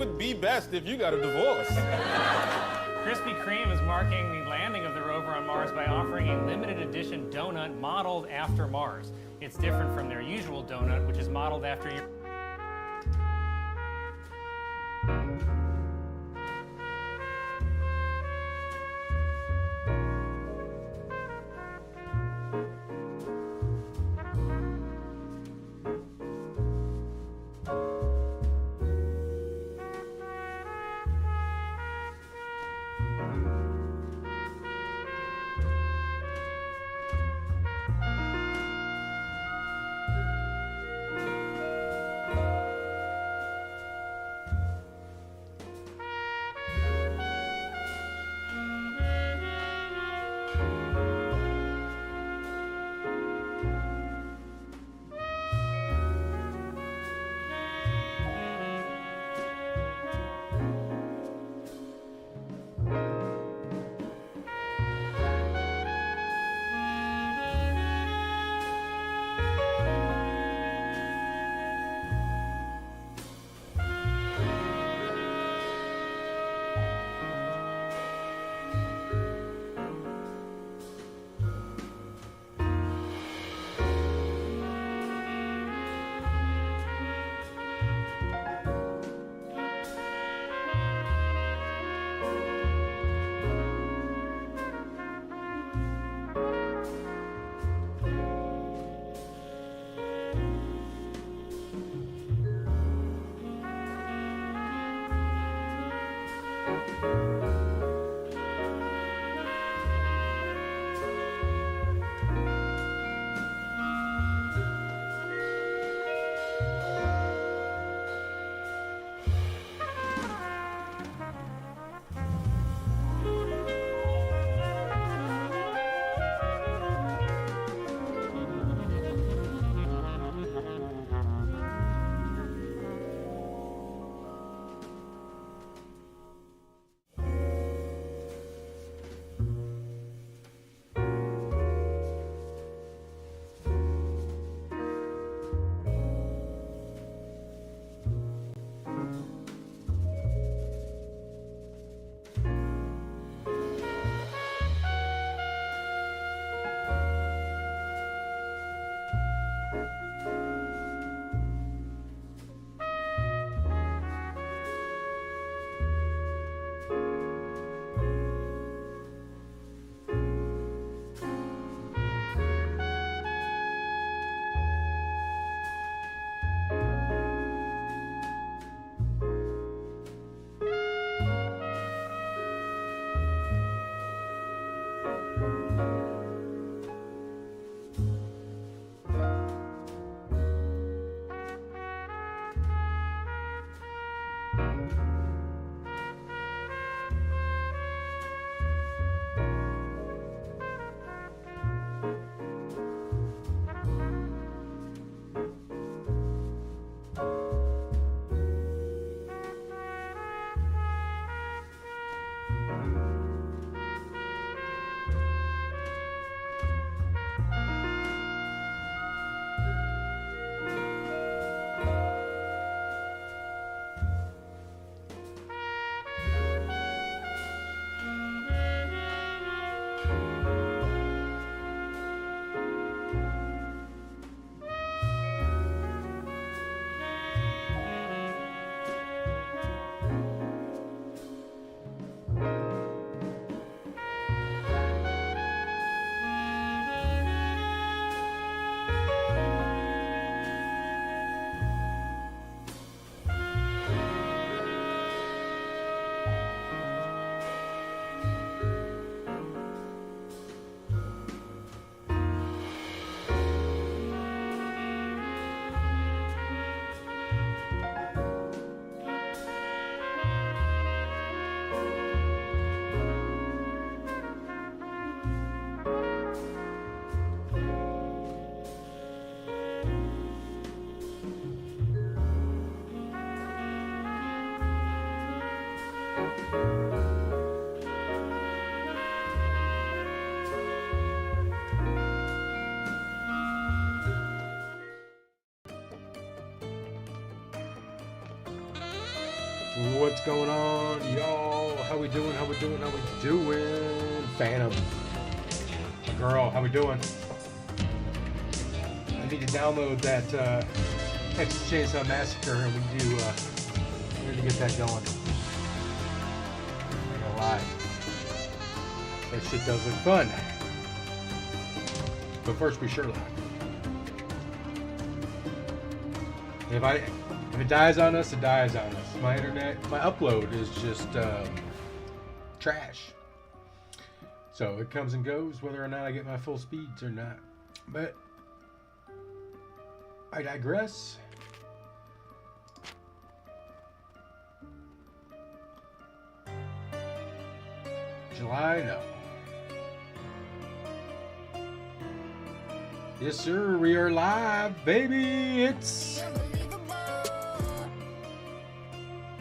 would be best if you got a divorce. Krispy Kreme is marking the landing of the rover on Mars by offering a limited edition donut modeled after Mars. It's different from their usual donut, which is modeled after your... What's going on, y'all? How we doing? How we doing? How we doing? Phantom. Girl, how we doing? I need to download that Texas Chainsaw Massacre, and we need to get that going. I'm not gonna lie. That shit does look fun. But first, we Sherlock. If it dies on us, it dies on us. My internet, my upload is just trash. So it comes and goes whether or not I get my full speeds or not. But I digress. July, no. Yes, sir, we are live, baby. It's...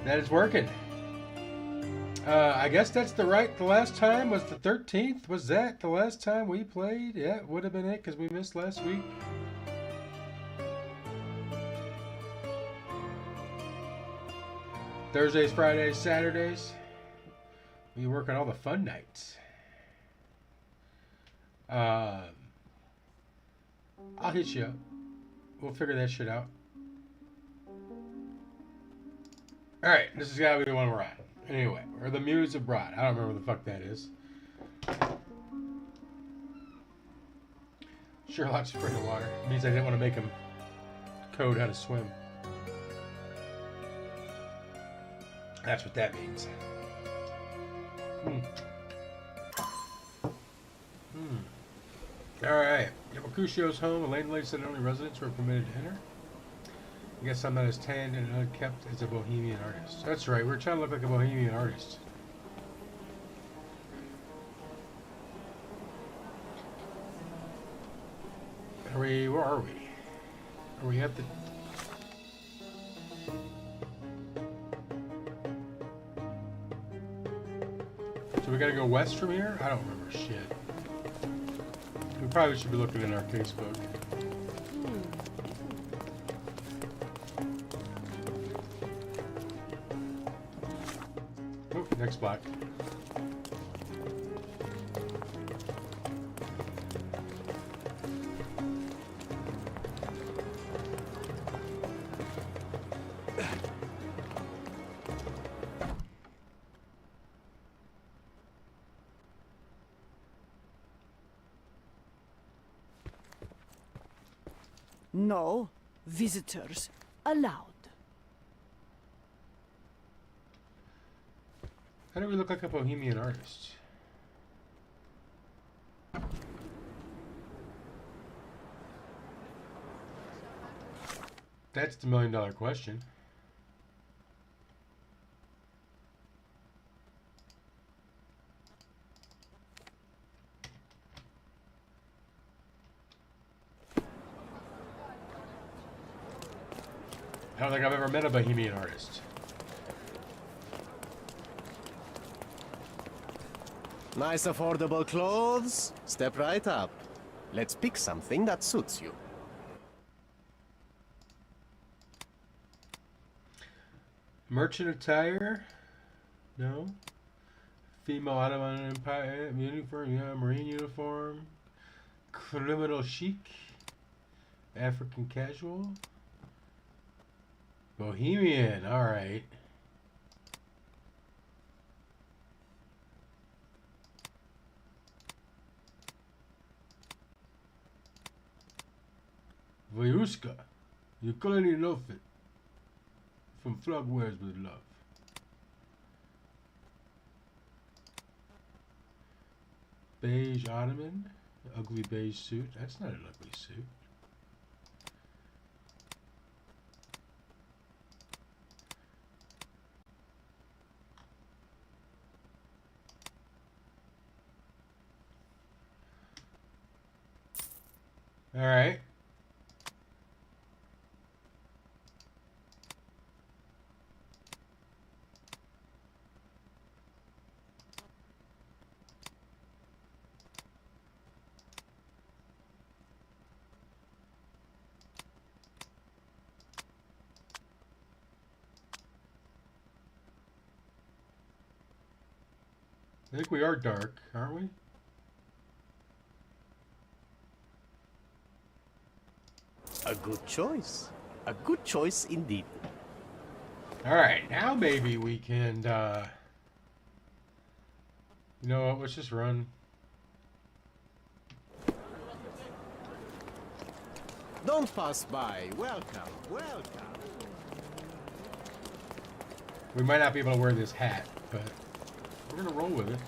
That is working. I guess that's the last time was the 13th. Was that the last time we played? Yeah, it would have been it because we missed last week. Thursdays, Fridays, Saturdays. We work on all the fun nights. I'll hit you up. We'll figure that shit out. Alright, this has got to be the one we're on. Anyway, or the Muse Abroad. I don't remember what the fuck that is. Sherlock's afraid of water. It means I didn't want to make him code how to swim. That's what that means. Alright. Yabakushio's home. Elaine Lake said only residents were permitted to enter. I guess I'm not as tanned and unkept as a bohemian artist. That's right, we're trying to look like a bohemian artist. Where are we? Are we at the... So we gotta go west from here? I don't remember shit. We probably should be looking in our casebook. Oh, next block. No visitors allowed. How do we look like a bohemian artist? That's the million-dollar question. I don't think I've ever met a bohemian artist. Nice affordable clothes? Step right up. Let's pick something that suits you. Merchant attire? No. Female Ottoman Empire uniform? Yeah. Marine uniform? Criminal chic? African casual? Bohemian, alright. Vyushka, your culinary outfit from Flug Wears with Love. Beige Ottoman, ugly beige suit. That's not an ugly suit. All right. I think we are dark, aren't we? A good choice. A good choice indeed. Alright, now maybe we can, you know what, let's just run. Don't pass by. Welcome, welcome. We might not be able to wear this hat, but we're gonna roll with it.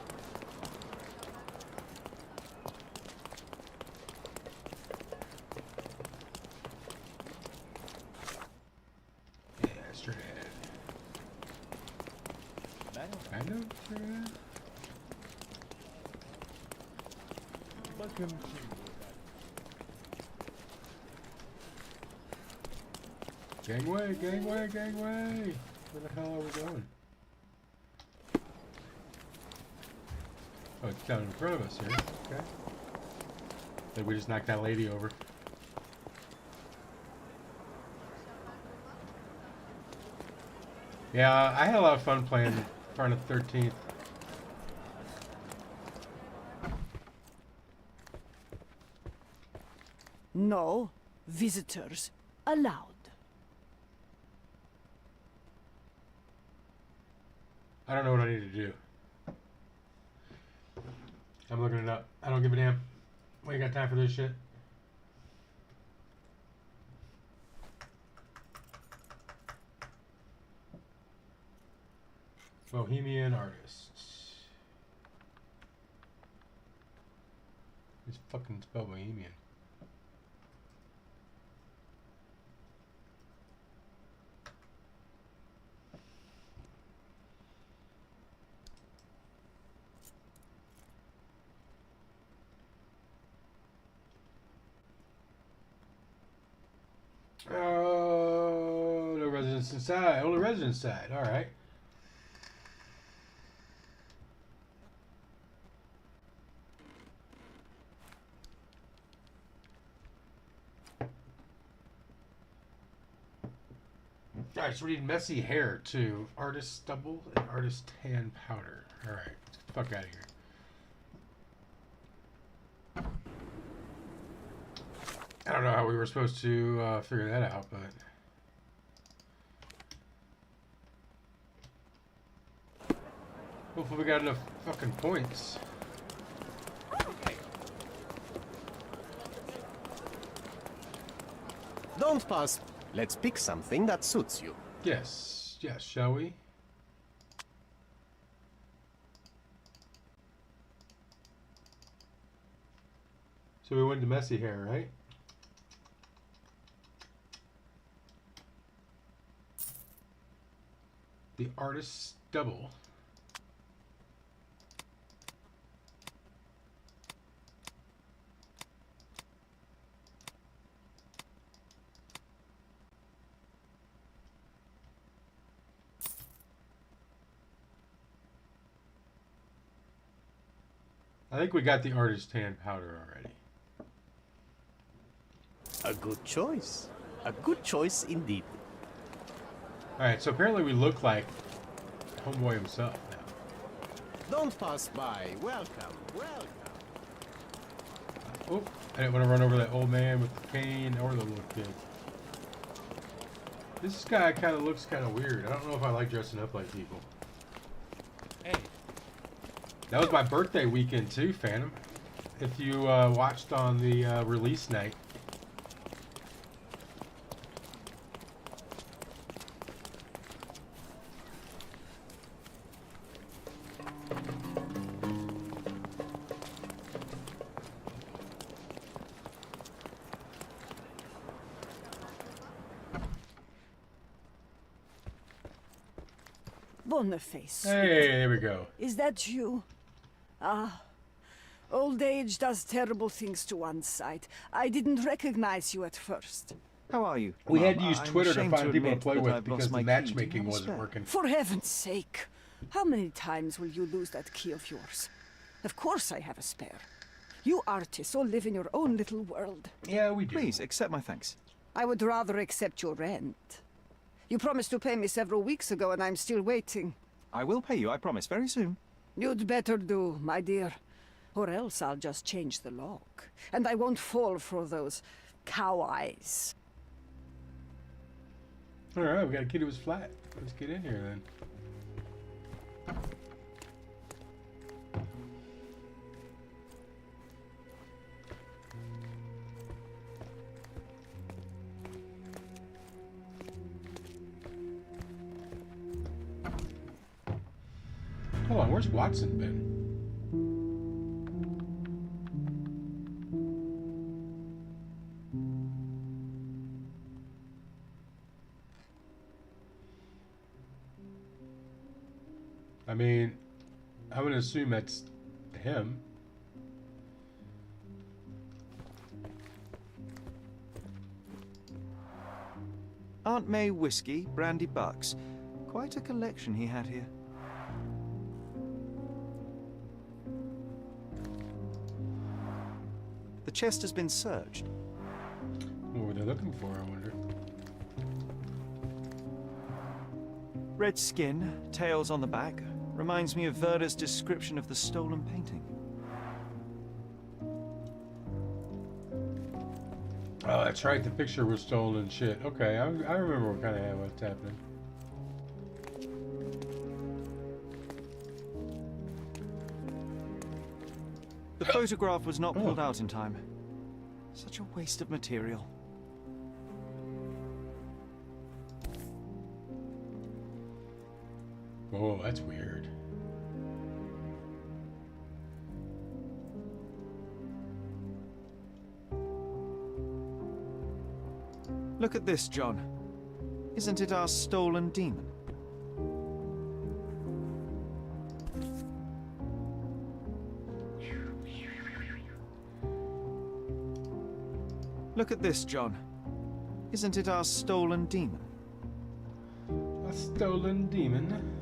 Yeah, straight ahead. Kind of straight ahead. Welcome to. Gangway, gangway, gangway! Where the hell are we going? Oh, it's down in front of us here. Okay. Then we just knocked that lady over. Yeah, I had a lot of fun playing Friday the 13th. No visitors allowed. I don't know what I need to do. I'm looking it up. I don't give a damn. We ain't got time for this shit. Bohemian artists. It's fucking spell Bohemian. Oh, no residents inside. Only residents inside. All right. All right, so we need messy hair too. Artist stubble and artist tan powder. All right, let's get the fuck out of here. I don't know how we were supposed to figure that out, but hopefully we got enough fucking points. Don't pass. Let's pick something that suits you. Yes, yes, shall we? So we went to messy hair, right? The artist's double. I think we got the artist tan powder already. A good choice. A good choice indeed. Alright, so apparently we look like Homeboy himself now. Don't pass by. Welcome, welcome. Oh, I didn't want to run over that old man with the cane or the little kid. This guy kind of looks kind of weird. I don't know if I like dressing up like people. Hey. That was my birthday weekend too, Phantom. If you watched on the release night. Boniface. Hey, there we go. Is that you? Ah, old age does terrible things to one's sight. I didn't recognize you at first. How are you? We had to Mum, use I'm Twitter to ashamed find people to admit play that with I've because lost the my key. Do you matchmaking have a wasn't spare? working. For heaven's sake, how many times will you lose that key of yours? Of course I have a spare. You artists all live in your own little world. Yeah, we do. Please, accept my thanks. I would rather accept your rent. You promised to pay me several weeks ago and I'm still waiting. I will pay you, I promise, very soon. You'd better do, my dear. Or else I'll just change the lock. And I won't fall for those cow eyes. Alright, we got a kid who was flat. Let's get in here then. Hold on, where's Watson been? I mean, I'm gonna assume that's him. Aunt May whiskey, brandy bucks. Quite a collection he had here. The chest has been searched. What were they looking for, I wonder? Red skin, tails on the back. Reminds me of Verda's description of the stolen painting. Oh, that's right. The picture was stolen and shit. Okay, I remember what kind of what's happening. The photograph was not pulled out in time. Such a waste of material. Oh, that's weird. Look at this, John. Isn't it our stolen demon? Look at this, John. Isn't it our stolen demon? A stolen demon.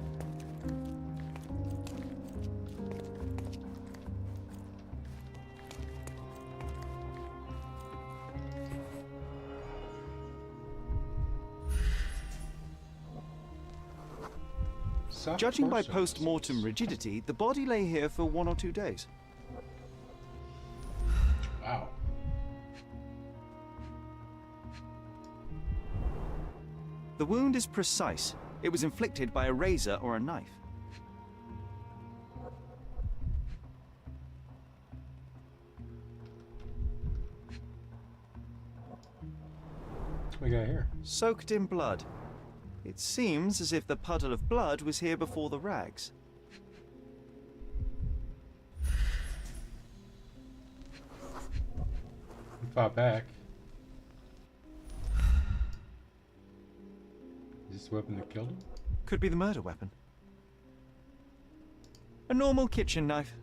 Judging by post-mortem rigidity, the body lay here for 1 or 2 days. Wow. The wound is precise. It was inflicted by a razor or a knife. What we got here? Soaked in blood. It seems as if the puddle of blood was here before the rags. He fought back. Is this the weapon that killed him? Could be the murder weapon. A normal kitchen knife.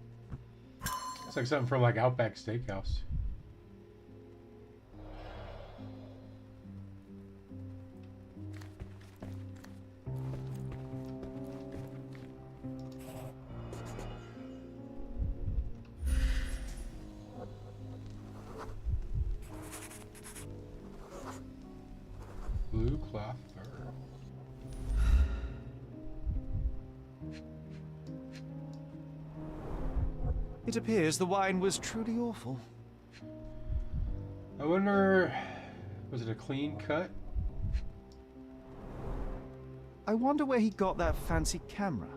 It's like something from like Outback Steakhouse. Blue cloth fur. It appears the wine was truly awful. I wonder, was it a clean cut? I wonder where he got that fancy camera.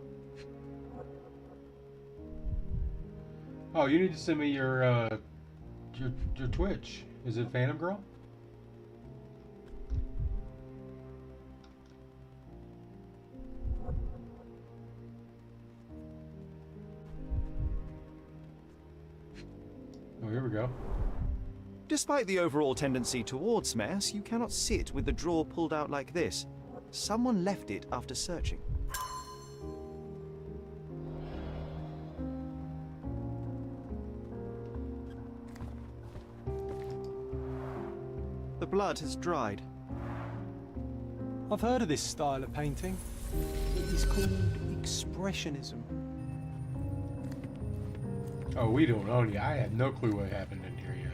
Oh, you need to send me your Twitch. Is it Phantom Girl? Oh, here we go. Despite the overall tendency towards mess, you cannot sit with the drawer pulled out like this. Someone left it after searching. The blood has dried. I've heard of this style of painting. It is called expressionism. Oh, we don't know. I had no clue what happened in here yet.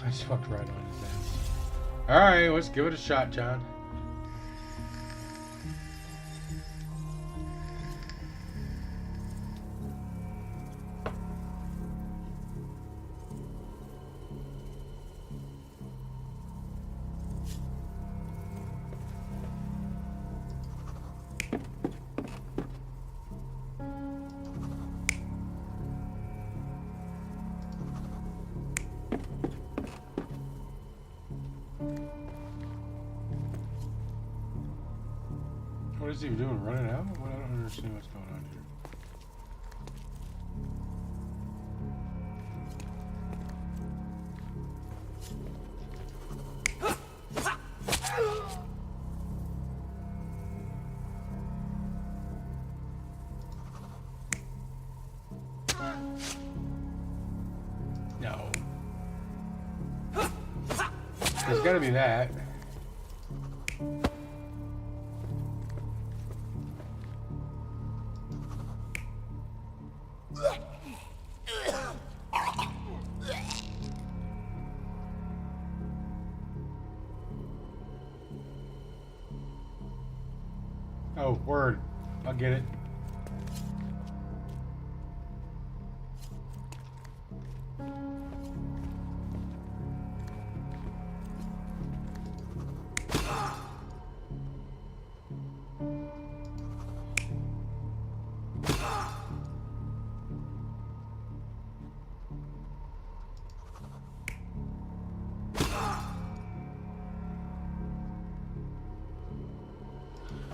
I just fucked right on his ass. Alright, let's give it a shot, John. What is he doing? Running out? Well, I don't understand what's going on here. No. There's gotta be that. Oh, word. I'll get it.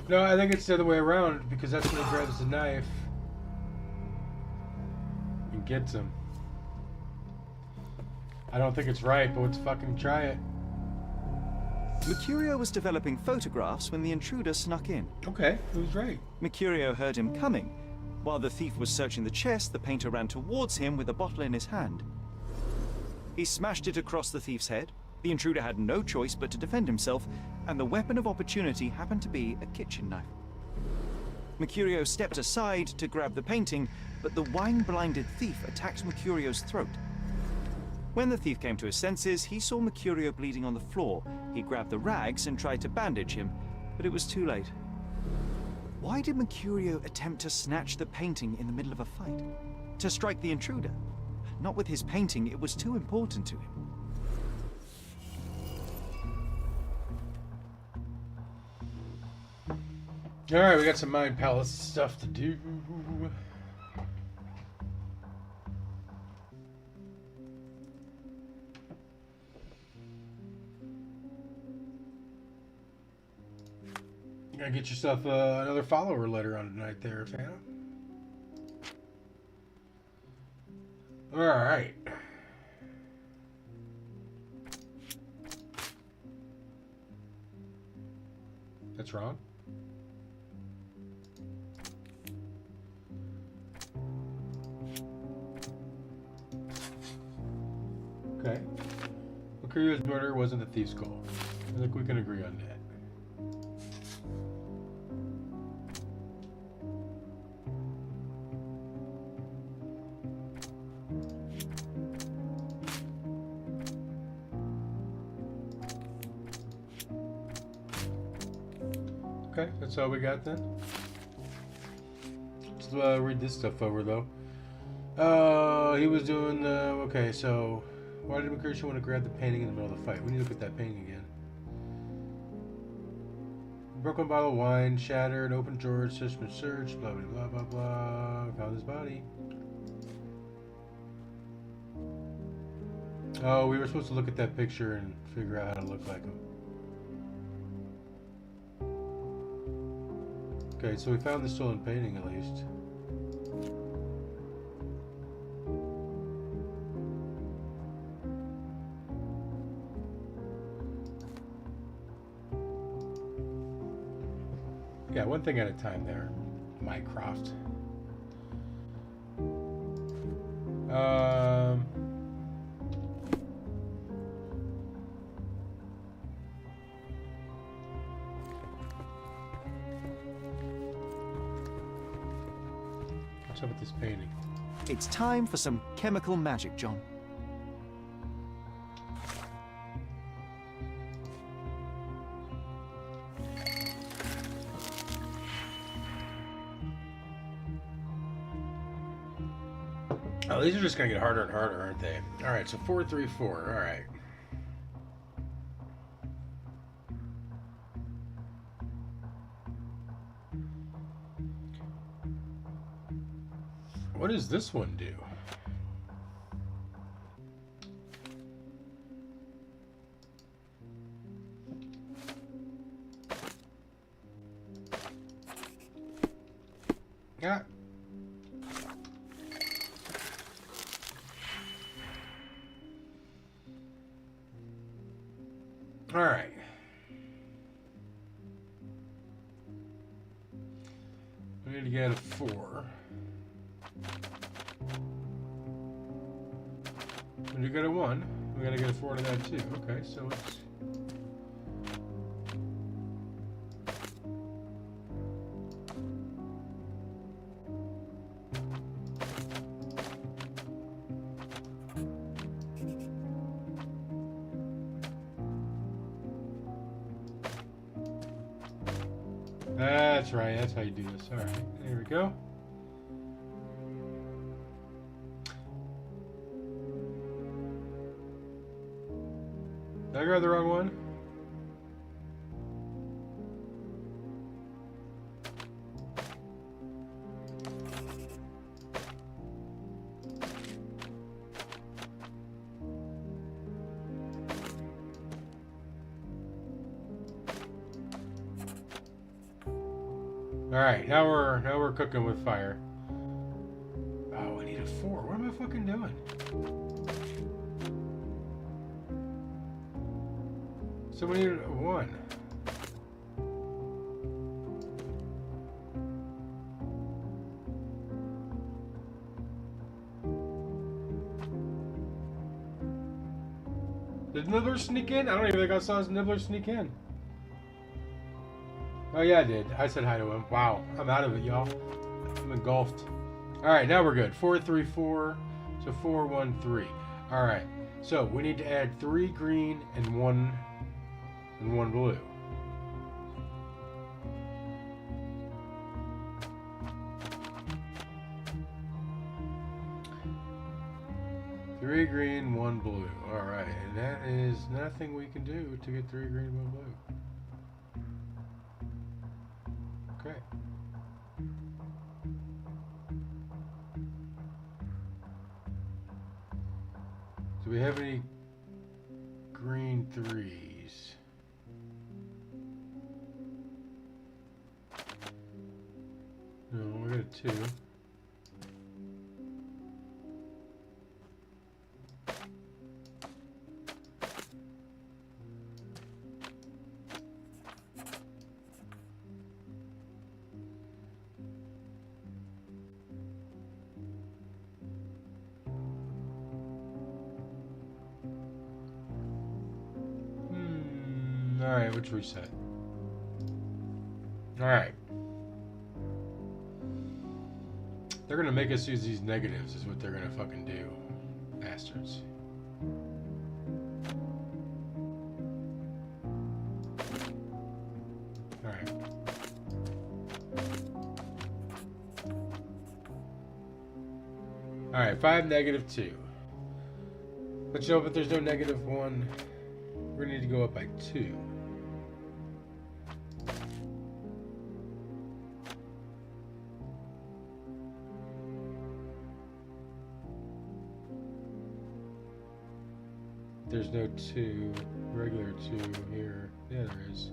No, I think it's the other way around, because that's when he grabs the knife and gets him. I don't think it's right, but let's fucking try it. Mercurio was developing photographs when the intruder snuck in. Okay, it was right. Mercurio heard him coming. While the thief was searching the chest, the painter ran towards him with a bottle in his hand. He smashed it across the thief's head. The intruder had no choice but to defend himself, and the weapon of opportunity happened to be a kitchen knife. Mercurio stepped aside to grab the painting, but the wine-blinded thief attacked Mercurio's throat. When the thief came to his senses, he saw Mercurio bleeding on the floor. He grabbed the rags and tried to bandage him, but it was too late. Why did Mercurio attempt to snatch the painting in the middle of a fight? To strike the intruder? Not with his painting, it was too important to him. Alright, we got some Mind Palace stuff to do. You gotta get yourself another follower letter on tonight there, fam. Alright. That's wrong. Okay. Mercurio's murder wasn't the thief's goal. I think we can agree on that. Okay, that's all we got then. Let's read this stuff over though. He was doing okay, so why did Mercurio want to grab the painting in the middle of the fight? We need to look at that painting again. Broken bottle of wine, shattered, open drawer, suspicious search, blah blah blah blah blah. Found his body. Oh, we were supposed to look at that picture and figure out how to look like him. Okay, so we found the stolen painting at least. Yeah, one thing at a time there, Mycroft. What's up with this painting? It's time for some chemical magic, John. Oh, these are just gonna get harder and harder, aren't they? All right, so 4, 3, 4. All right. What does this one do? Yeah. All right. We need to get a 4. We need to get a 1. We gotta get a 4 to that too. Okay, so it's. That's right, that's how you do this. Alright, there we go. Did I grab the wrong one? All right, now we're cooking with fire. Oh, I need a 4. What am I fucking doing? So we need a 1. Did Nibbler sneak in? I don't even think I saw his Nibbler sneak in. Oh yeah, I did. I said hi to him. Wow, I'm out of it, y'all. I'm engulfed. All right, now we're good. 4, 3, 4. So 4, 1, 3. All right. So we need to add 3 green and 1 blue. Three green, 1 blue. All right, and that is nothing we can do to get 3 green, 1 blue. Okay. Do we have any green 3s? No, we got a 2. Alright, which reset? Alright. They're gonna make us use these negatives, is what they're gonna fucking do. Bastards. Alright. Alright, 5, negative 2. But you know, but there's no negative 1. We're gonna need to go up by 2. There's no 2, regular 2 here. Yeah, there is.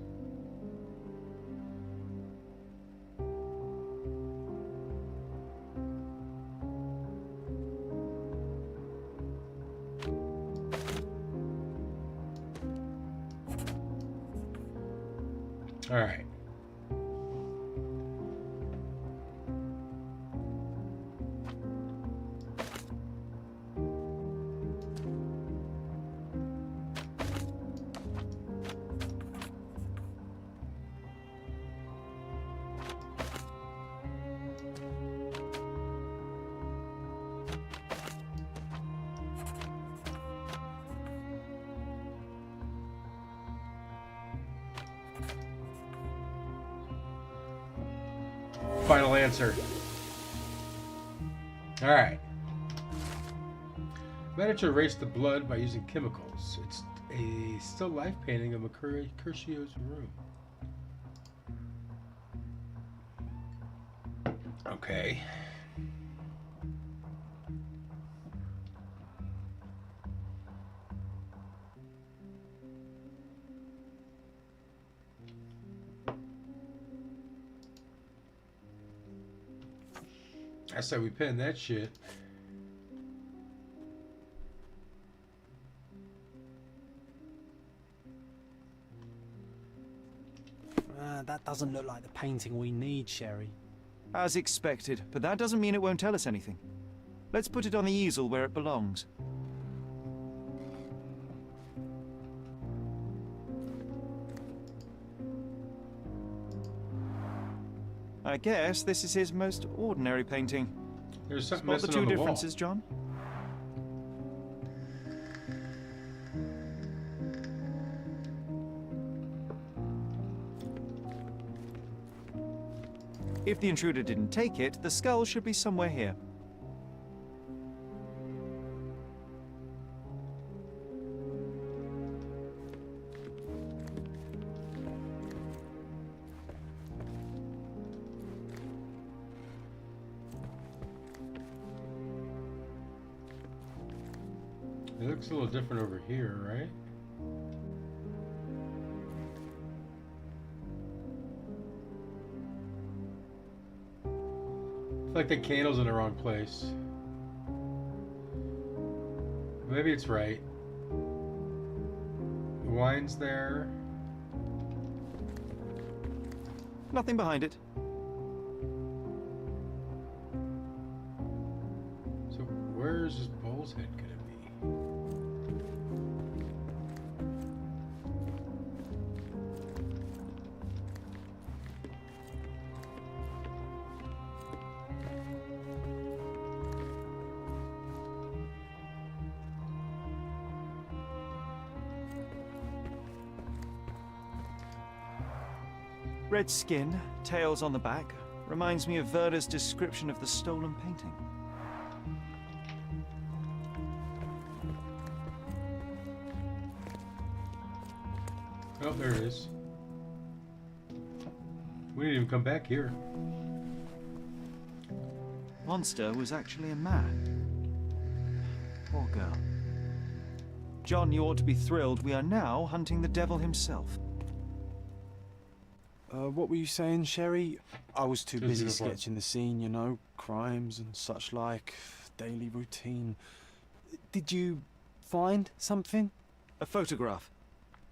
All right. Final answer. All right. Managed to erase the blood by using chemicals. It's a still life painting of Mercutio's room. Okay. I said we pin that shit. That doesn't look like the painting we need, Sherry. As expected, but that doesn't mean it won't tell us anything. Let's put it on the easel where it belongs. I guess this is his most ordinary painting. There's something Spot the missing two on the differences, John? If the intruder didn't take it, the skull should be somewhere here. It looks a little different over here, right? I feel like the candle's in the wrong place. Maybe it's right. The wine's there. Nothing behind it. So where's this bull's head gonna be? Red skin, tails on the back. Reminds me of Werder's description of the stolen painting. Oh, there it is. We didn't even come back here. Monster was actually a man. Poor girl. John, you ought to be thrilled. We are now hunting the devil himself. What were you saying, Sherry? I was too Just busy uniform. sketching the scene, you know, crimes and such like, daily routine. Did you find something? A photograph.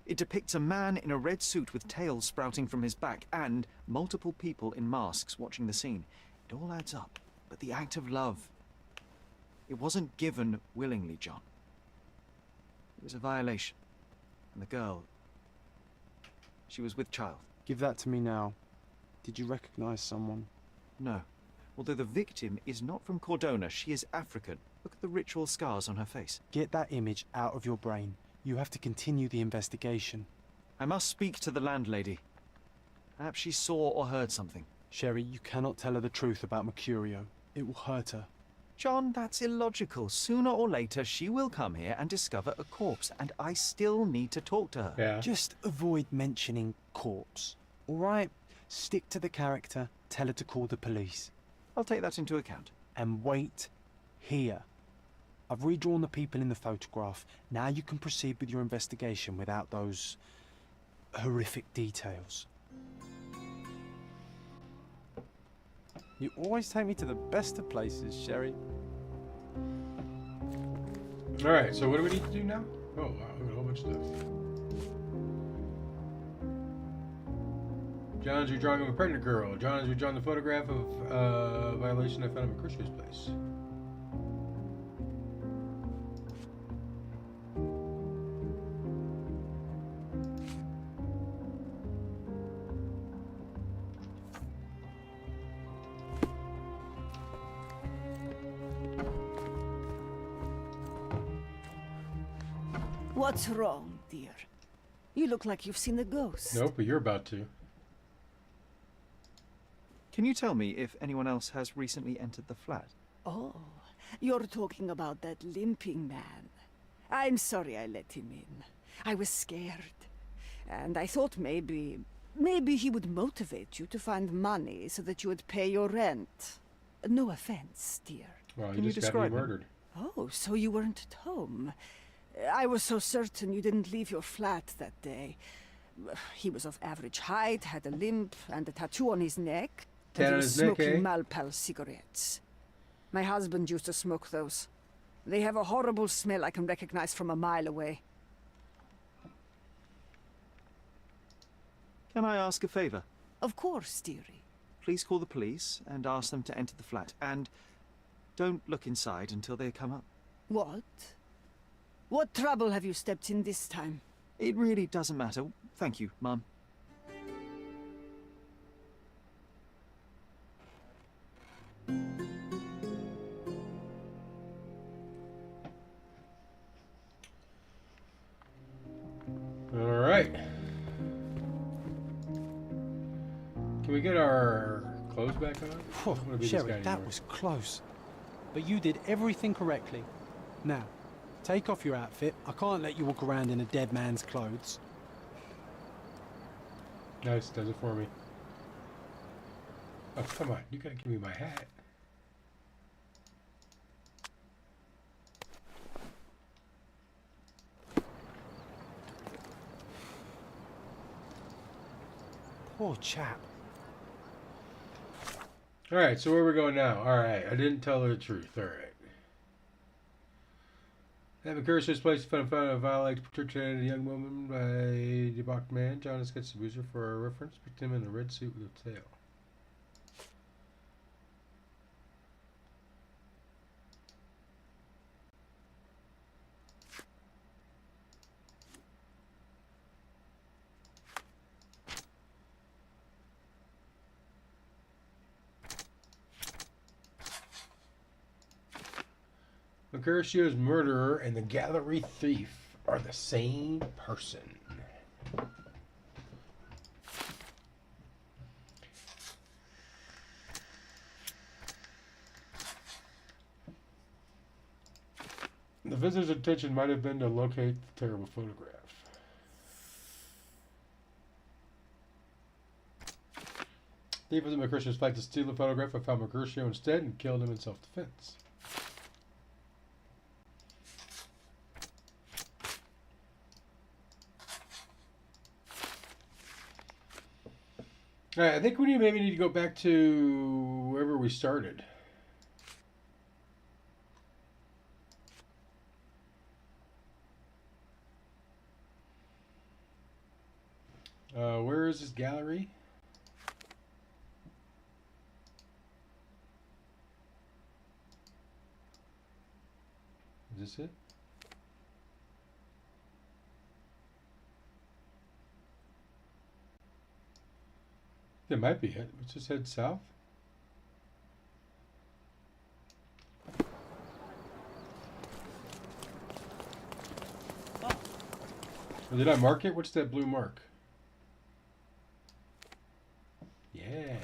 It depicts a man in a red suit with tails sprouting from his back and multiple people in masks watching the scene. It all adds up. But the act of love, it wasn't given willingly, John. It was a violation. And the girl, she was with child. Give that to me now. Did you recognize someone? No. Although the victim is not from Cordona, she is African. Look at the ritual scars on her face. Get that image out of your brain. You have to continue the investigation. I must speak to the landlady. Perhaps she saw or heard something. Sherry, you cannot tell her the truth about Mercurio. It will hurt her. John, that's illogical. Sooner or later, she will come here and discover a corpse, and I still need to talk to her. Yeah. Just avoid mentioning corpse, all right? Stick to the character, tell her to call the police. I'll take that into account. And wait here. I've redrawn the people in the photograph. Now you can proceed with your investigation without those horrific details. You always take me to the best of places, Sherry. Alright, so what do we need to do now? Oh, wow, we got a whole bunch of stuff. John's redrawing of a pregnant girl. John has redrawn the photograph of violation I found at Mercutio's place. What's wrong, dear? You look like you've seen a ghost. Nope, but you're about to. Can you tell me if anyone else has recently entered the flat? Oh, You're talking about that limping man. I'm sorry I let him in. I was scared. And I thought maybe he would motivate you to find money so that you would pay your rent. No offense, dear. Well, Can he you just got me describe him? murdered. Oh, so you weren't at home. I was so certain you didn't leave your flat that day. He was of average height, had a limp, and a tattoo on his neck. Tat And he on was his neck, smoking eh? Malpal cigarettes. My husband used to smoke those. They have a horrible smell I can recognize from a mile away. Can I ask a favor? Of course, dearie. Please call the police and ask them to enter the flat. And don't look inside until they come up. What? What trouble have you stepped in this time? It really doesn't matter. Thank you, Mum. All right. Can we get our clothes back on? I don't wanna be this Sherry, guy that anymore. was close. But you did everything correctly. Now, take off your outfit. I can't let you walk around in a dead man's clothes. Nice, does it for me. Oh, come on. You gotta give me my hat. Poor chap. Alright, so where we going now? Alright, I didn't tell her the truth. Alright. Having cursed this place to find a violate protection a young woman by a debauched man. John has gets the boozer for a reference. Picked him in a red suit with a tail. Mercutio's murderer and the gallery thief are the same person. The visitor's intention might have been to locate the terrible photograph. Thief was in Mercutio's fight to steal the photograph, but found Mercutio instead and killed him in self-defense. Alright, I think we maybe need to go back to wherever we started. Where is this gallery? Is this it? That might be it. Let's just head south. Or did I mark it? What's that blue mark? Yeah.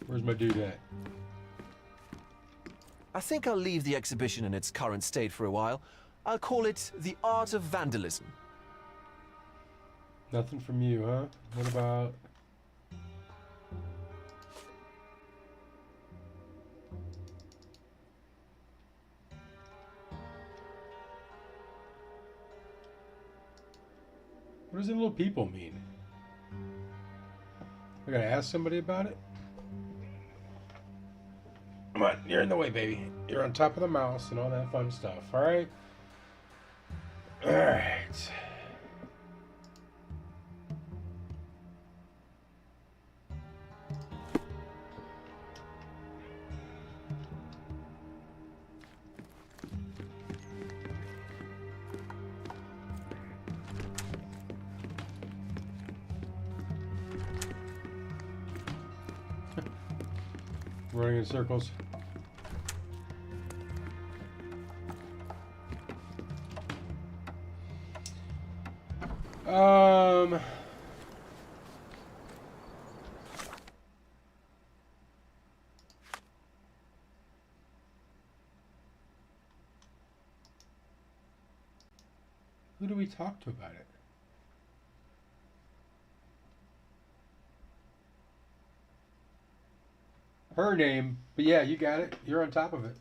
Where's my dude at? I think I'll leave the exhibition in its current state for a while. I'll call it The Art of Vandalism. Nothing from you, huh? What about... What does the little people mean? I gotta ask somebody about it? Come on, you're in the way, baby. You're on top of the mouse and all that fun stuff, alright? Alright. Running in circles. Who do we talk to about it? Her name, but yeah, you got it. You're on top of it.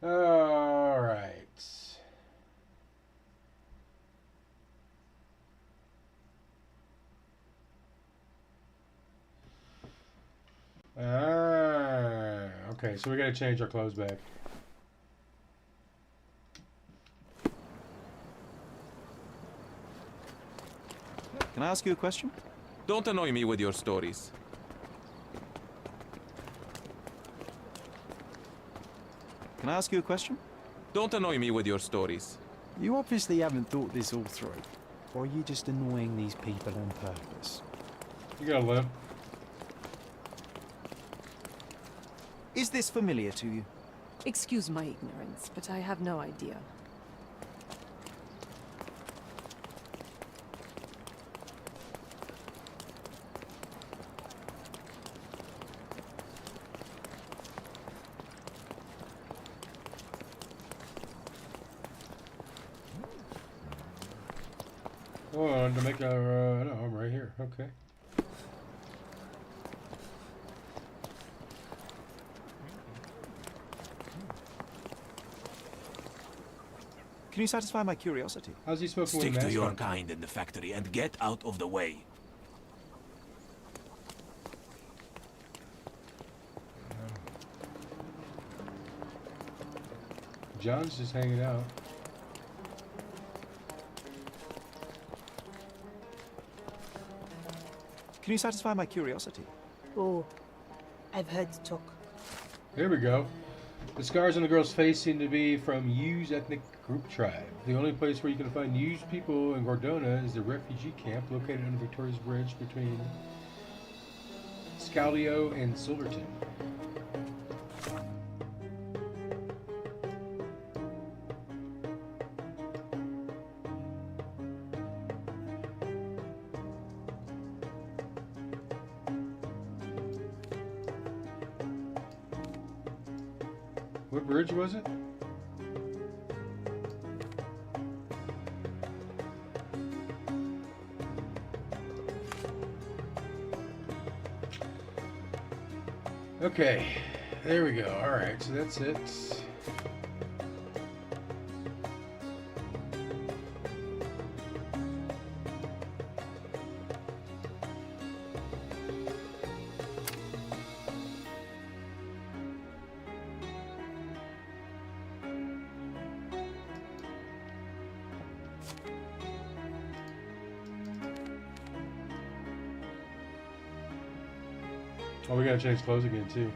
All right. Okay, so we gotta change our clothes back. Can I ask you a question? Don't annoy me with your stories. Can I ask you a question? Don't annoy me with your stories. You obviously haven't thought this all through. Or are you just annoying these people on purpose? You got a limp. Is this familiar to you? Excuse my ignorance, but I have no idea. Hold on to make a. No, I'm right here. Okay. Can you satisfy my curiosity? How's he smoking Stick with a to mask your on? kind in the factory and get out of the way. John's just hanging out. Can you satisfy my curiosity? Oh, I've heard talk. Here we go. The scars on the girl's face seem to be from Yu's ethnic group tribe. The only place where you can find Yu's people in Gordona is the refugee camp located under Victoria's Bridge between Scaldio and Silverton. What bridge was it? Okay, there we go. All right, so that's it. Oh, we gotta change clothes again too.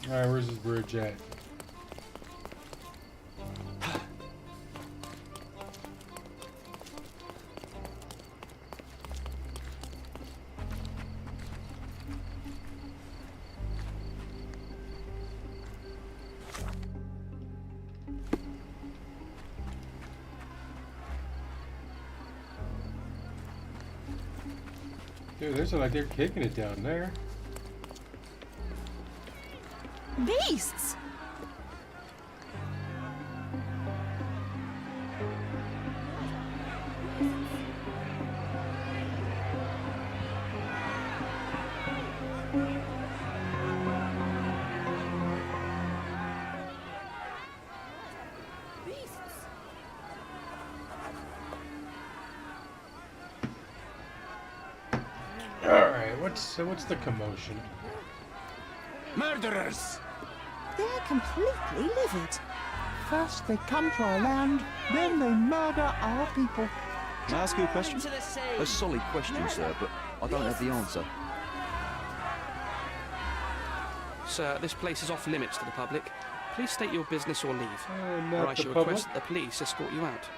All right, where's this bridge at? Dude, they look like they're kicking it down there. Beasts! All right, what's the commotion? Murderers! They're completely livid. First they come to our land, then they murder our people. Can I ask you a question? A solid question, sir, but I don't have the answer. Sir, this place is off limits to the public. Please state your business or leave, Not or I the shall public. request that the police escort you out.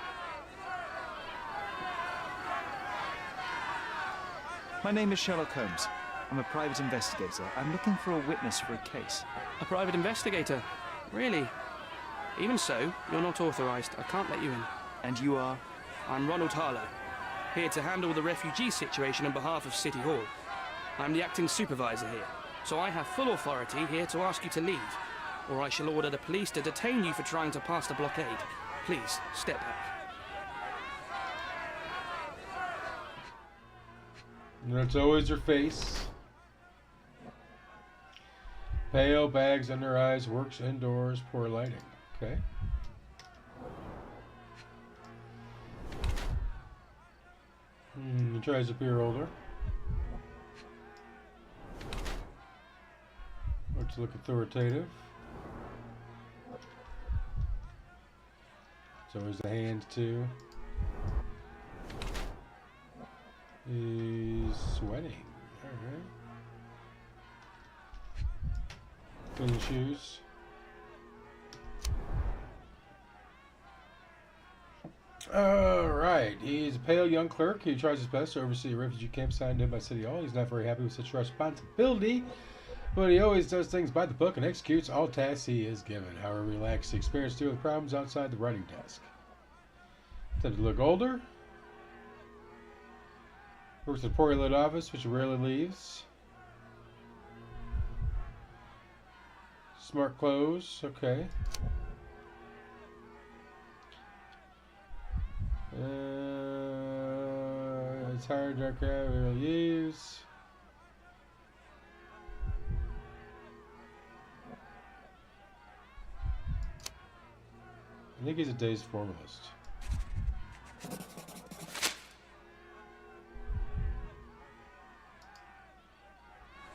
My name is Sherlock Holmes. I'm a private investigator. I'm looking for a witness for a case. A private investigator? Really? Even so, you're not authorized. I can't let you in. And you are? I'm Ronald Harlow, here to handle the refugee situation on behalf of City Hall. I'm the acting supervisor here, so I have full authority here to ask you to leave, or I shall order the police to detain you for trying to pass the blockade. Please, step back. That's always your face. Pale, bags under eyes, works indoors, poor lighting. Okay. He tries to appear older. Looks look authoritative. It's always the hands too. He's sweating. Alright. Clean shoes. Alright. He's a pale young clerk who tries his best to oversee a refugee camp signed in by City Hall. He's not very happy with such responsibility, but he always does things by the book and executes all tasks he is given. However, he lacks the experience to deal with problems outside the writing desk. Tends to look older. Works in a poorly lit office, which he rarely leaves. Smart clothes, okay. It's hard, dark hair, we rarely use. I think he's a dazed formalist.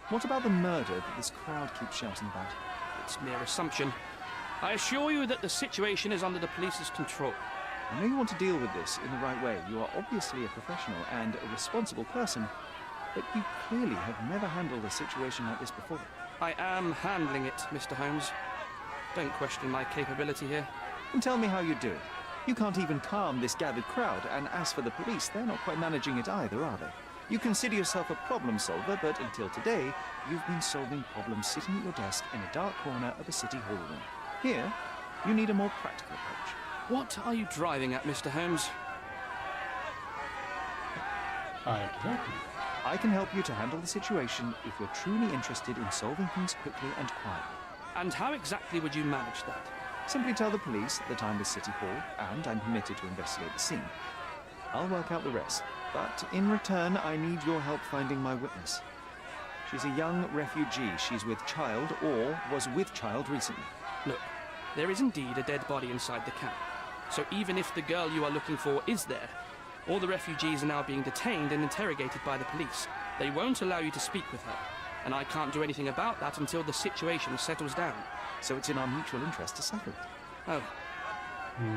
What about the murder that this crowd keeps shouting about? It's mere assumption. I assure you that the situation is under the police's control. I know you want to deal with this in the right way. You are obviously a professional and a responsible person, but you clearly have never handled a situation like this before. I am handling it, Mr. Holmes. Don't question my capability here. And tell me how you do it. You can't even calm this gathered crowd, and as for the police, they're not quite managing it either, are they? You consider yourself a problem solver, but until today, you've been solving problems sitting at your desk in a dark corner of a city hall room. Here, you need a more practical approach. What are you driving at, Mr. Holmes? I can help you. I can help you to handle the situation if you're truly interested in solving things quickly and quietly. And how exactly would you manage that? Simply tell the police that I'm with City Hall, and I'm permitted to investigate the scene. I'll work out the rest, but in return, I need your help finding my witness. She's a young refugee. She's with child, or was with child recently. Look, there is indeed a dead body inside the camp. So even if the girl you are looking for is there, all the refugees are now being detained and interrogated by the police. They won't allow you to speak with her, and I can't do anything about that until the situation settles down. So it's in our mutual interest to settle it. Oh.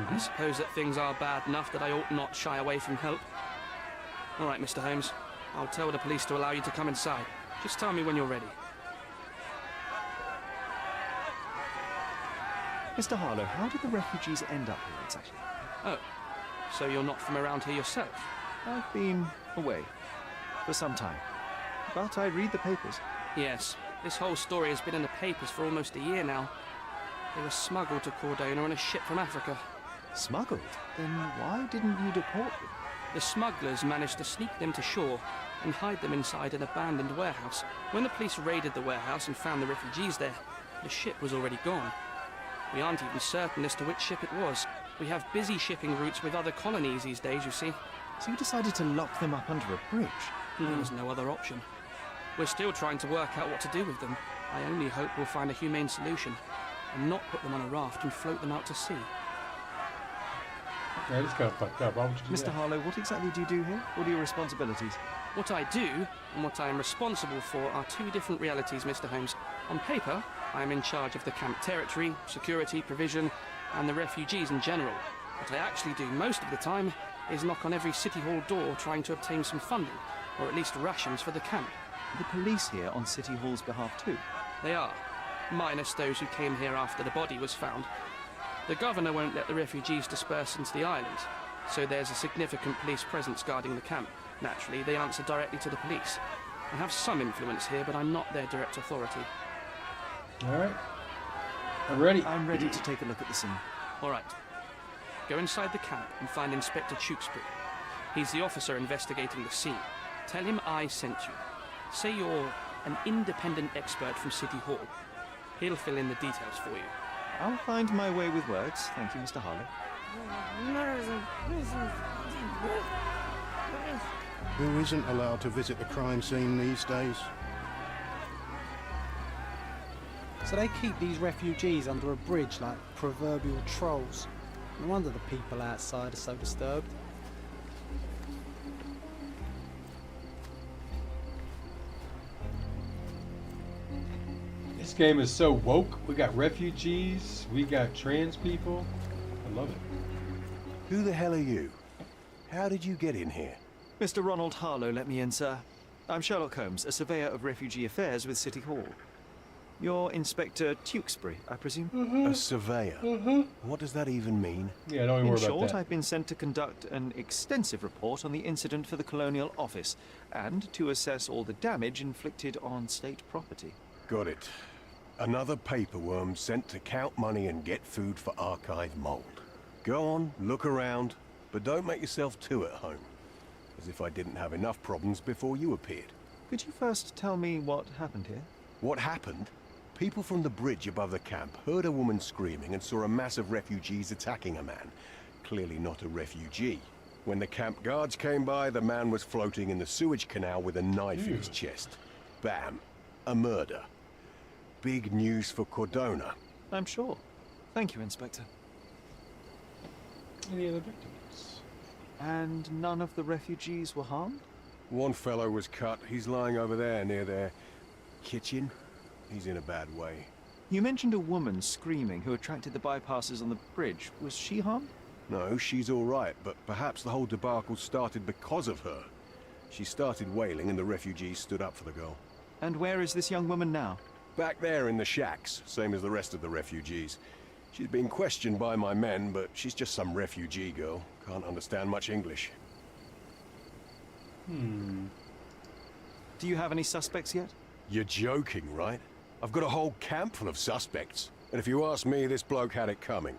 I suppose that things are bad enough that I ought not shy away from help. All right, Mr. Holmes. I'll tell the police to allow you to come inside. Just tell me when you're ready. Mr. Harlow, how did the refugees end up here exactly? Oh, so you're not from around here yourself? I've been away for some time, but I read the papers. Yes, this whole story has been in the papers for almost a year now. They were smuggled to Cordona on a ship from Africa. Smuggled? Then why didn't you deport them? The smugglers managed to sneak them to shore and hide them inside an abandoned warehouse. When the police raided the warehouse and found the refugees there, the ship was already gone. We aren't even certain as to which ship it was. We have busy shipping routes with other colonies these days, you see. So you decided to lock them up under a bridge? There was no other option. We're still trying to work out what to do with them. I only hope we'll find a humane solution and not put them on a raft and float them out to sea. Yeah, this got fucked up. Why would you do Mr. that? Harlow, what exactly do you do here? What are your responsibilities? What I do and what I am responsible for are two different realities, Mr. Holmes. On paper, I am in charge of the camp territory, security, provision, and the refugees in general. What I actually do most of the time is knock on every City Hall door trying to obtain some funding, or at least rations for the camp. The police here on City Hall's behalf too? They are, minus those who came here after the body was found. The governor won't let the refugees disperse into the island, so there's a significant police presence guarding the camp. Naturally, they answer directly to the police. I have some influence here, but I'm not their direct authority. Alright. I'm ready. I'm ready to take a look at the scene. All right. Go inside the camp and find Inspector Tewkesbury. He's the officer investigating the scene. Tell him I sent you. Say you're an independent expert from City Hall. He'll fill in the details for you. I'll find my way with words. Thank you, Mr. Harlow. Who isn't allowed to visit the crime scene these days? So they keep these refugees under a bridge like proverbial trolls. No wonder the people outside are so disturbed. This game is so woke. We got refugees, we got trans people. I love it. Who the hell are you? How did you get in here? Mr. Ronald Harlow let me in, sir. I'm Sherlock Holmes, a surveyor of refugee affairs with City Hall. You're Inspector Tewkesbury, I presume? A surveyor? What does that even mean? Yeah, don't even In worry about short, that. I've been sent to conduct an extensive report on the incident for the Colonial Office and to assess all the damage inflicted on state property. Got it. Another paperworm sent to count money and get food for archive mold. Go on, look around, but don't make yourself too at home. As if I didn't have enough problems before you appeared. Could you first tell me what happened here? What happened? People from the bridge above the camp heard a woman screaming and saw a mass of refugees attacking a man. Clearly not a refugee. When the camp guards came by, the man was floating in the sewage canal with a knife in his chest. Bam. A murder. Big news for Cordona. I'm sure. Thank you, Inspector. Any other victims? And none of the refugees were harmed? One fellow was cut. He's lying over there near their kitchen. He's in a bad way. You mentioned a woman screaming who attracted the bypassers on the bridge. Was she harmed? No, she's all right, but perhaps the whole debacle started because of her. She started wailing and the refugees stood up for the girl. And where is this young woman now? Back there in the shacks, same as the rest of the refugees. She's been questioned by my men, but she's just some refugee girl. Can't understand much English. Do you have any suspects yet? You're joking, right? I've got a whole camp full of suspects. And if you ask me, this bloke had it coming.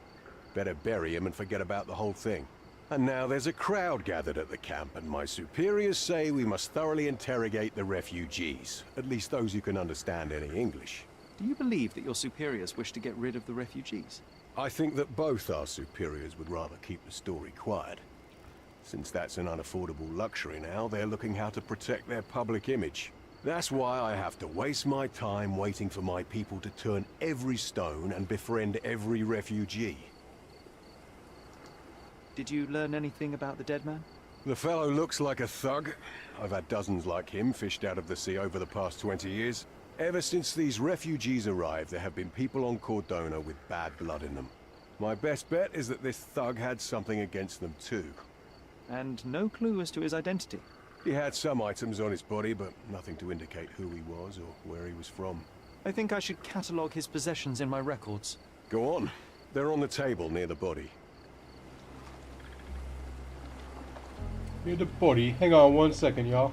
Better bury him and forget about the whole thing. And now there's a crowd gathered at the camp, and my superiors say we must thoroughly interrogate the refugees. At least those who can understand any English. Do you believe that your superiors wish to get rid of the refugees? I think that both our superiors would rather keep the story quiet. Since that's an unaffordable luxury now, they're looking how to protect their public image. That's why I have to waste my time waiting for my people to turn every stone and befriend every refugee. Did you learn anything about the dead man? The fellow looks like a thug. I've had dozens like him fished out of the sea over the past 20 years. Ever since these refugees arrived, there have been people on Cordona with bad blood in them. My best bet is that this thug had something against them too. And no clue as to his identity? He had some items on his body, but nothing to indicate who he was or where he was from. I think I should catalogue his possessions in my records. Go on. They're on the table near the body. Near the body. Hang on 1 second, y'all.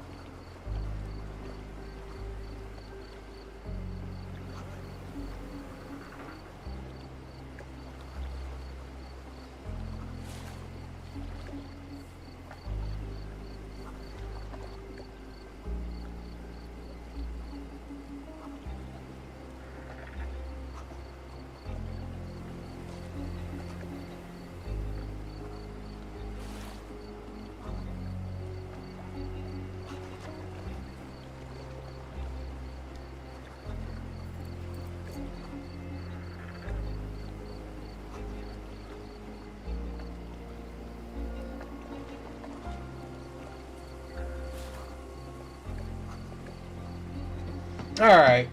Alright.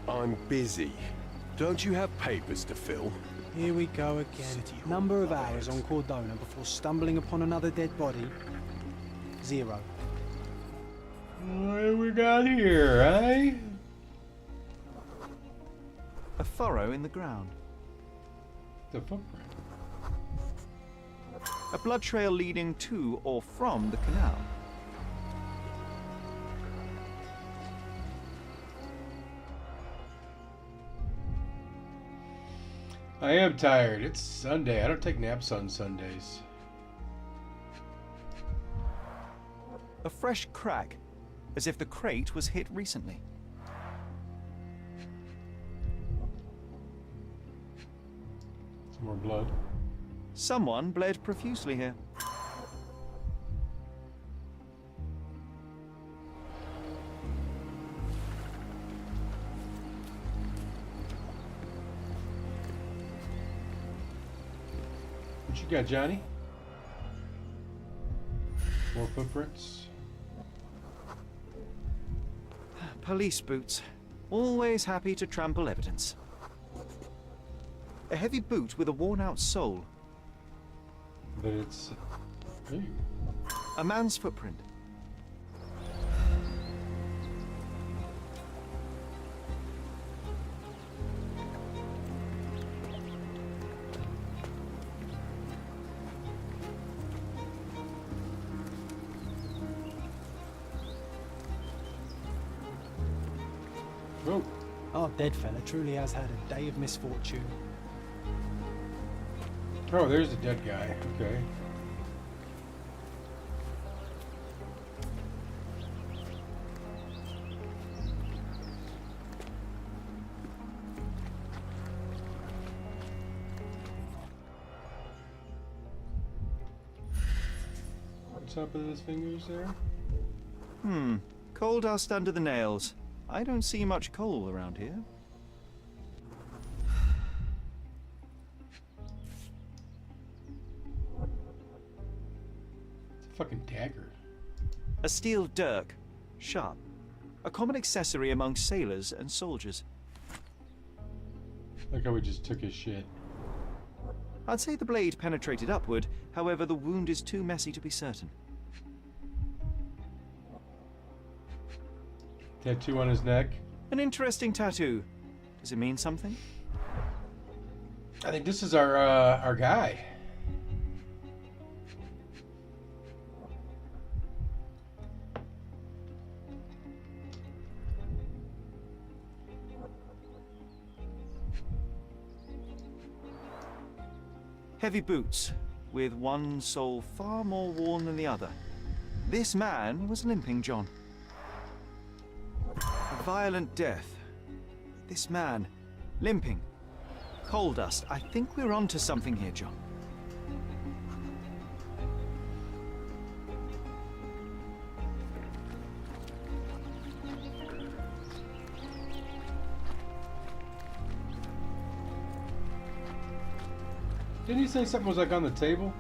I'm busy. Don't you have papers to fill? Here we go again. Number of hours on Cordona before stumbling upon another dead body. 0. What do we got here, eh? A furrow in the ground. The footprint. A blood trail leading to or from the canal. I am tired. It's Sunday. I don't take naps on Sundays. A fresh crack, as if the crate was hit recently. Some more blood. Someone bled profusely here. What you got, Johnny? More footprints. Police boots. Always happy to trample evidence. A heavy boot with a worn-out sole. But it's... Ooh. A man's footprint. Oh. Our dead fella truly has had a day of misfortune. Oh, there's the dead guy. Okay. What's up with his fingers there? Coal dust under the nails. I don't see much coal around here. It's a fucking dagger. A steel dirk. Sharp. A common accessory among sailors and soldiers. Like how we just took his shit. I'd say the blade penetrated upward, however the wound is too messy to be certain. Tattoo on his neck. An interesting tattoo. Does it mean something? I think this is our guy. Heavy boots, with one sole far more worn than the other. This man was limping John. A violent death. This man, limping. Coal dust. I think we're onto something here, John. Didn't he say something was like on the table?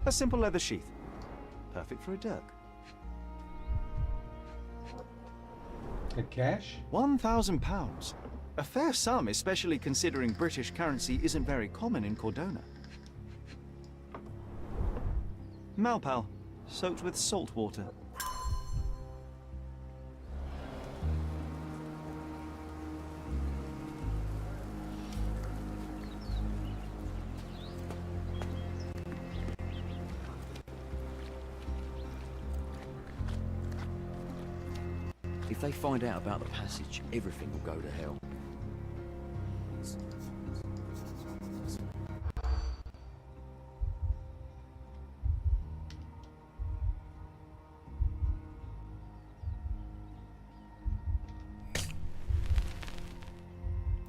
A simple leather sheath. Perfect for a dirk. A cash? £1,000. A fair sum, especially considering British currency isn't very common in Cordona. Malpal, soaked with salt water. If they find out about the passage, everything will go to hell.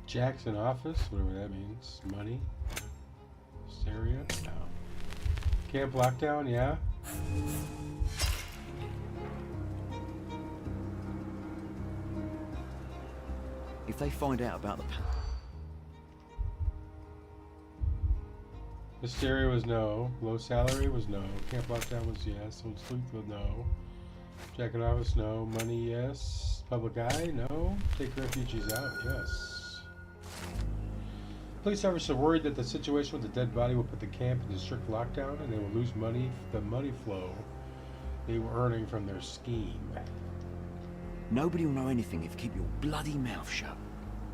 Jackson office, whatever that means. Money. Stereo? No. Camp lockdown, yeah. If they find out about the Hysteria was no. Low salary was no. Camp lockdown was yes. Old sleuth was no. Jacket office no. Money yes. Public eye no. Take refugees out yes. Police officers are worried that the situation with the dead body will put the camp into strict lockdown and they will lose the money flow they were earning from their scheme. Nobody will know anything if you keep your bloody mouth shut.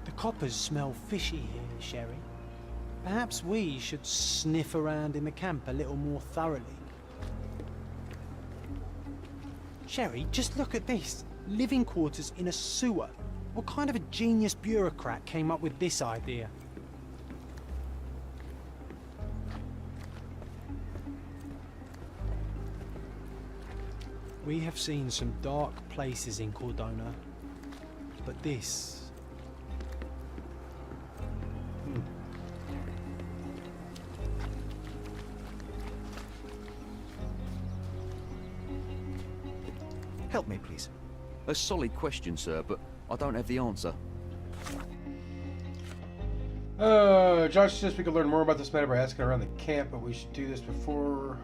The coppers smell fishy here, Sherry. Perhaps we should sniff around in the camp a little more thoroughly. Sherry, just look at this. Living quarters in a sewer. What kind of a genius bureaucrat came up with this idea? We have seen some dark places in Cordona, but this... Help me, please. A solid question, sir, but I don't have the answer. Josh says we could learn more about this matter by asking around the camp, but we should do this before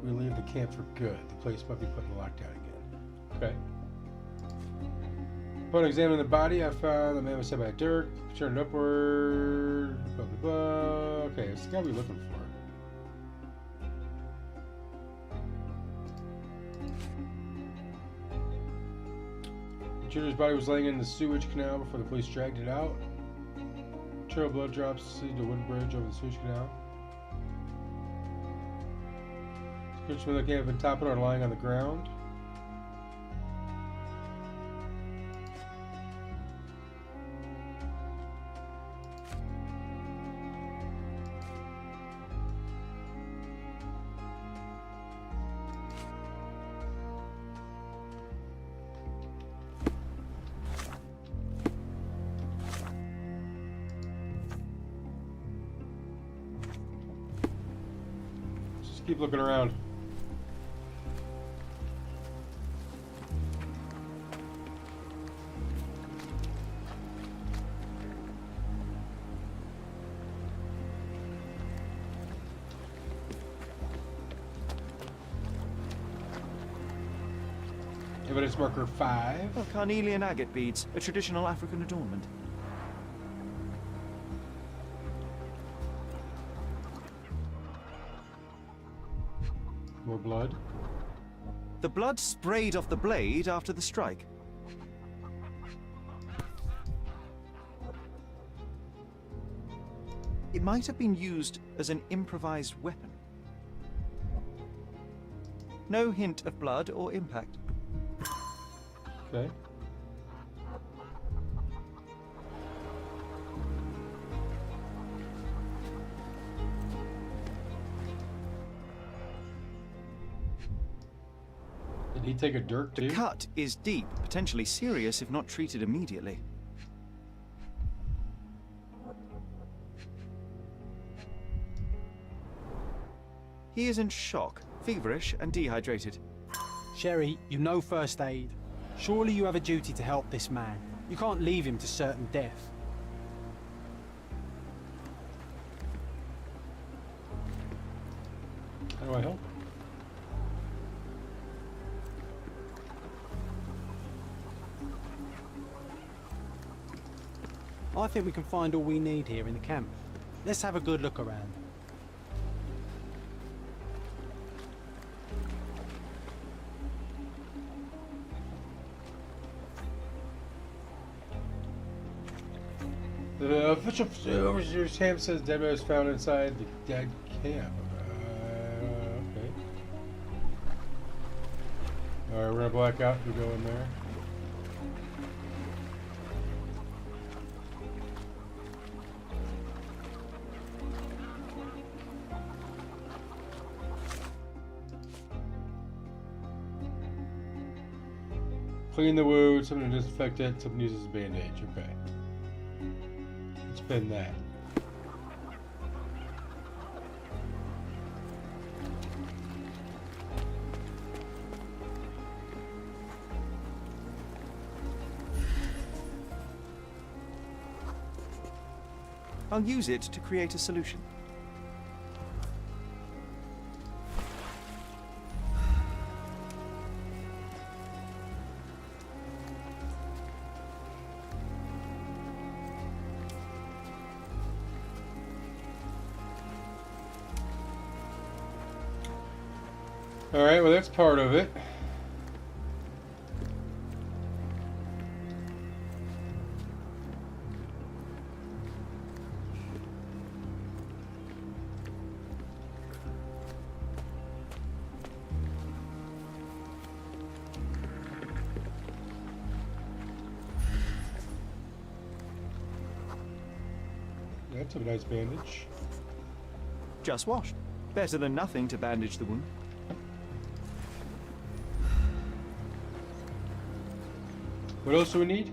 we leave the camp for good. The place might be put in lockdown again. Okay. Upon examining the body, I found the man was set by dirt, turned upward, blah blah blah. Okay, it's the guy we're looking for. The intruder's body was laying in the sewage canal before the police dragged it out. Trail of blood drops to the wooden bridge over the sewage canal. Description of the camp and top it are lying on the ground. Just keep looking around. Evidence marker 5. Oh, carnelian agate beads, a traditional African adornment. More blood. The blood sprayed off the blade after the strike. It might have been used as an improvised weapon. No hint of blood or impact. Okay. Did he take a dirk too? The cut is deep, potentially serious if not treated immediately. He is in shock, feverish and dehydrated. Sherry, you know first aid. Surely you have a duty to help this man. You can't leave him to certain death. How do I help? I think we can find all we need here in the camp. Let's have a good look around. The official overseer's camp says dead man was found inside the dead camp. Okay. Alright, we're gonna black out and go in there. Clean the wound, something to disinfect it, something uses a bandage. Okay. Let's pin that. I'll use it to create a solution. Alright, well, that's part of it. That's a nice bandage. Just washed. Better than nothing to bandage the wound. What else do we need?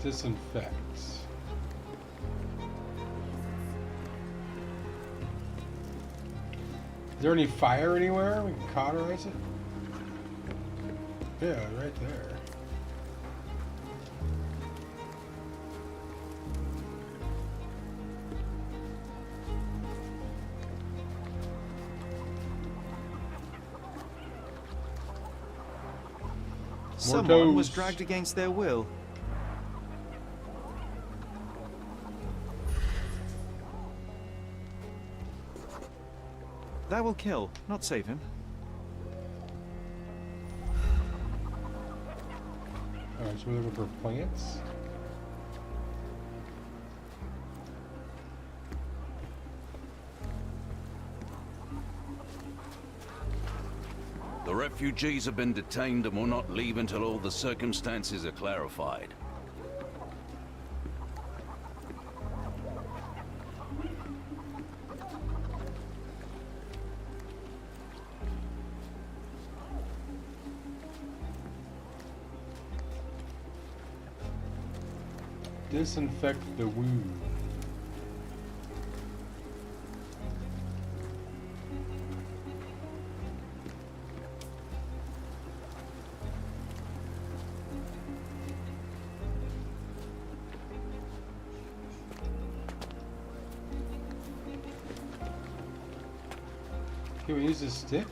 Disinfect. Is there any fire anywhere? We can cauterize it? Yeah, right there. Someone was dragged against their will. That will kill, not save him. Alright, so we're looking for plants. The refugees have been detained and will not leave until all the circumstances are clarified. Disinfect the wound. Can we use a stick?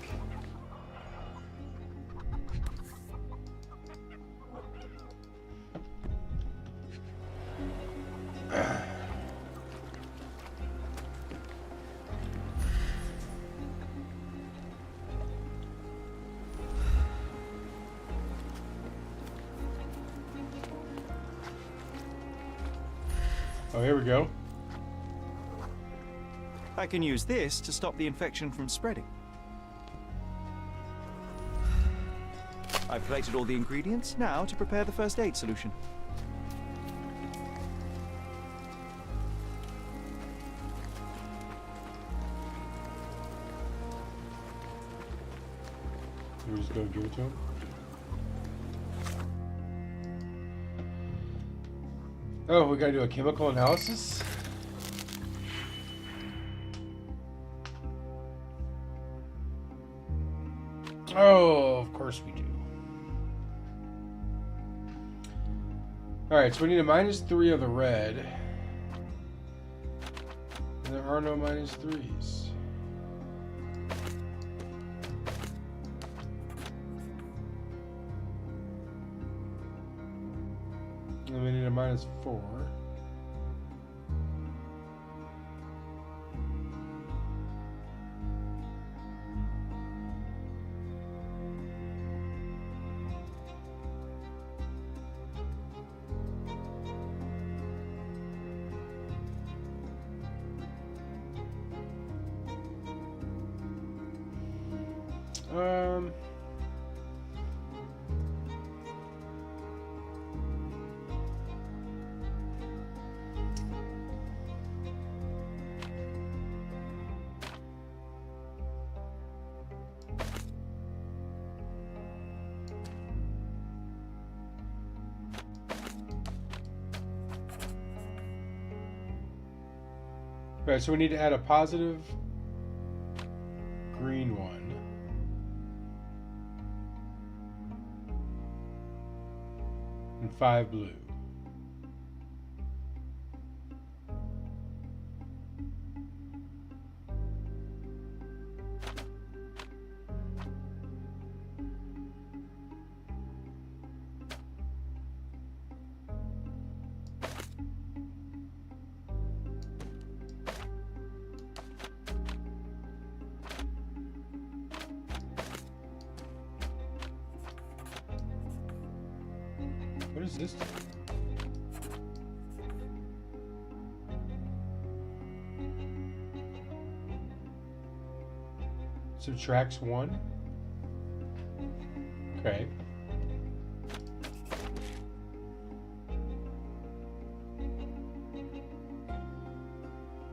Oh, here we go. I can use this to stop the infection from spreading. I've collected all the ingredients, now to prepare the first aid solution. We're just gonna give it to him. Oh, we gotta do a chemical analysis? Oh, of course we do. Alright, so we need a -3 of the red. And there are no -3s. And we need a -4. Right, so we need to add a positive green one. And 5 blue. What is this? Subtracts 1. Okay.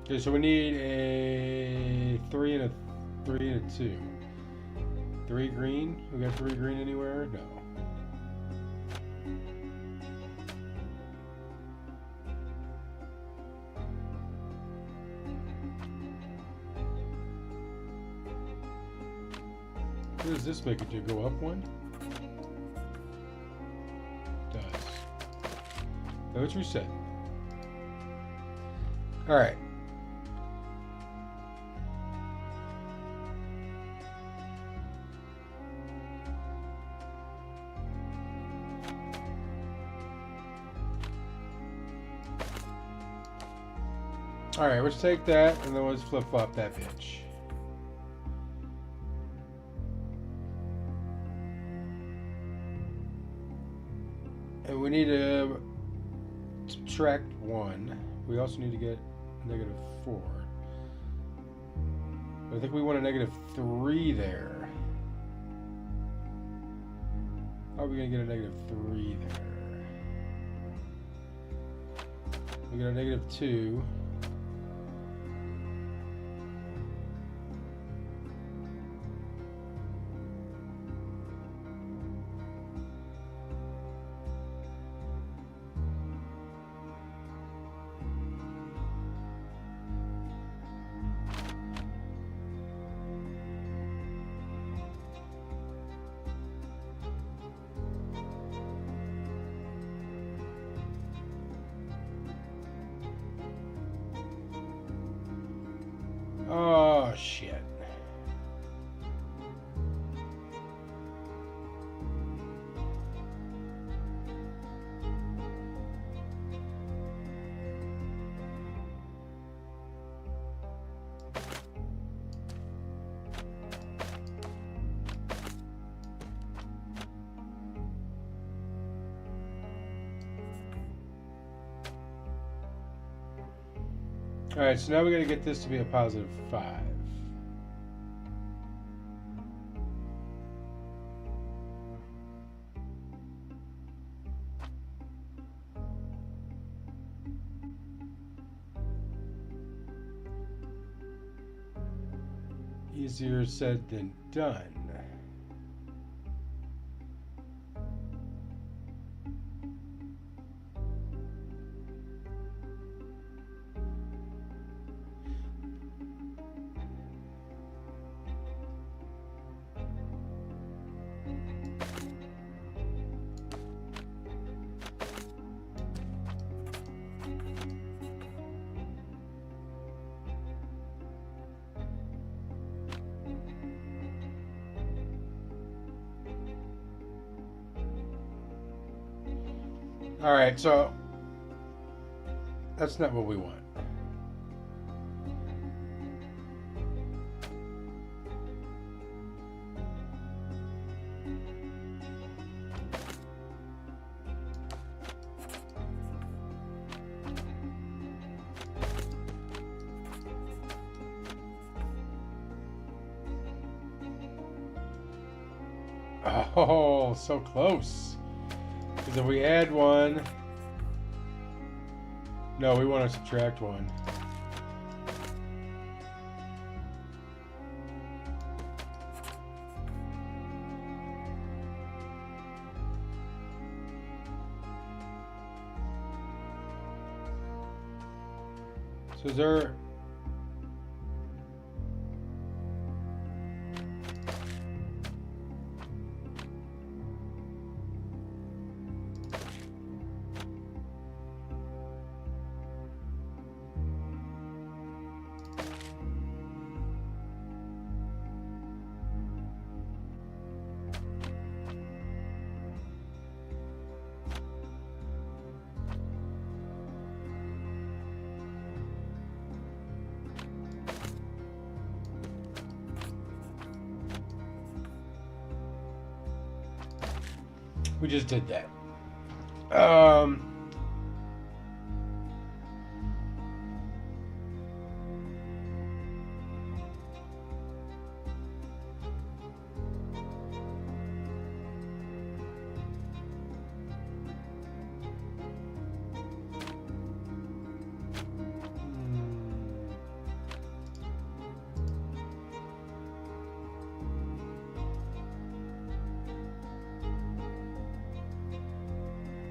Okay, so we need a 3 and a 3 and a 2. 3 green? We got 3 green anywhere? No. What does this make it do? Go up 1? It does. That's what you said. Alright. Alright, let's take that and then let's flip-flop that bitch. And we need to subtract 1. We also need to get -4. But I think we want a -3 there. How are we going to get a -3 there? We got a -2. Oh, shit. Alright, so now we gotta get this to be a +5. Easier said than done. Alright, so that's not what we want. Oh, so close. Because if we add 1... No, we want to subtract 1. So is there... We just did that.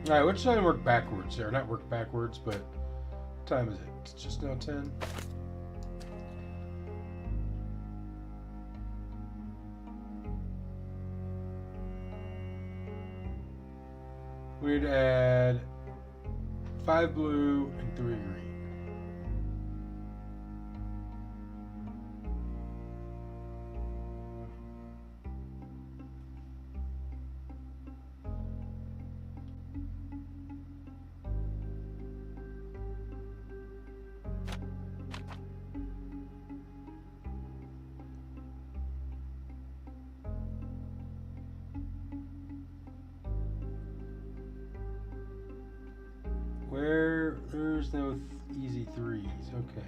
Alright, which time work backwards there? Not work backwards, but what time is it? It's just now 10. We need to add 5 blue and 3 green. Where there's no easy threes, okay.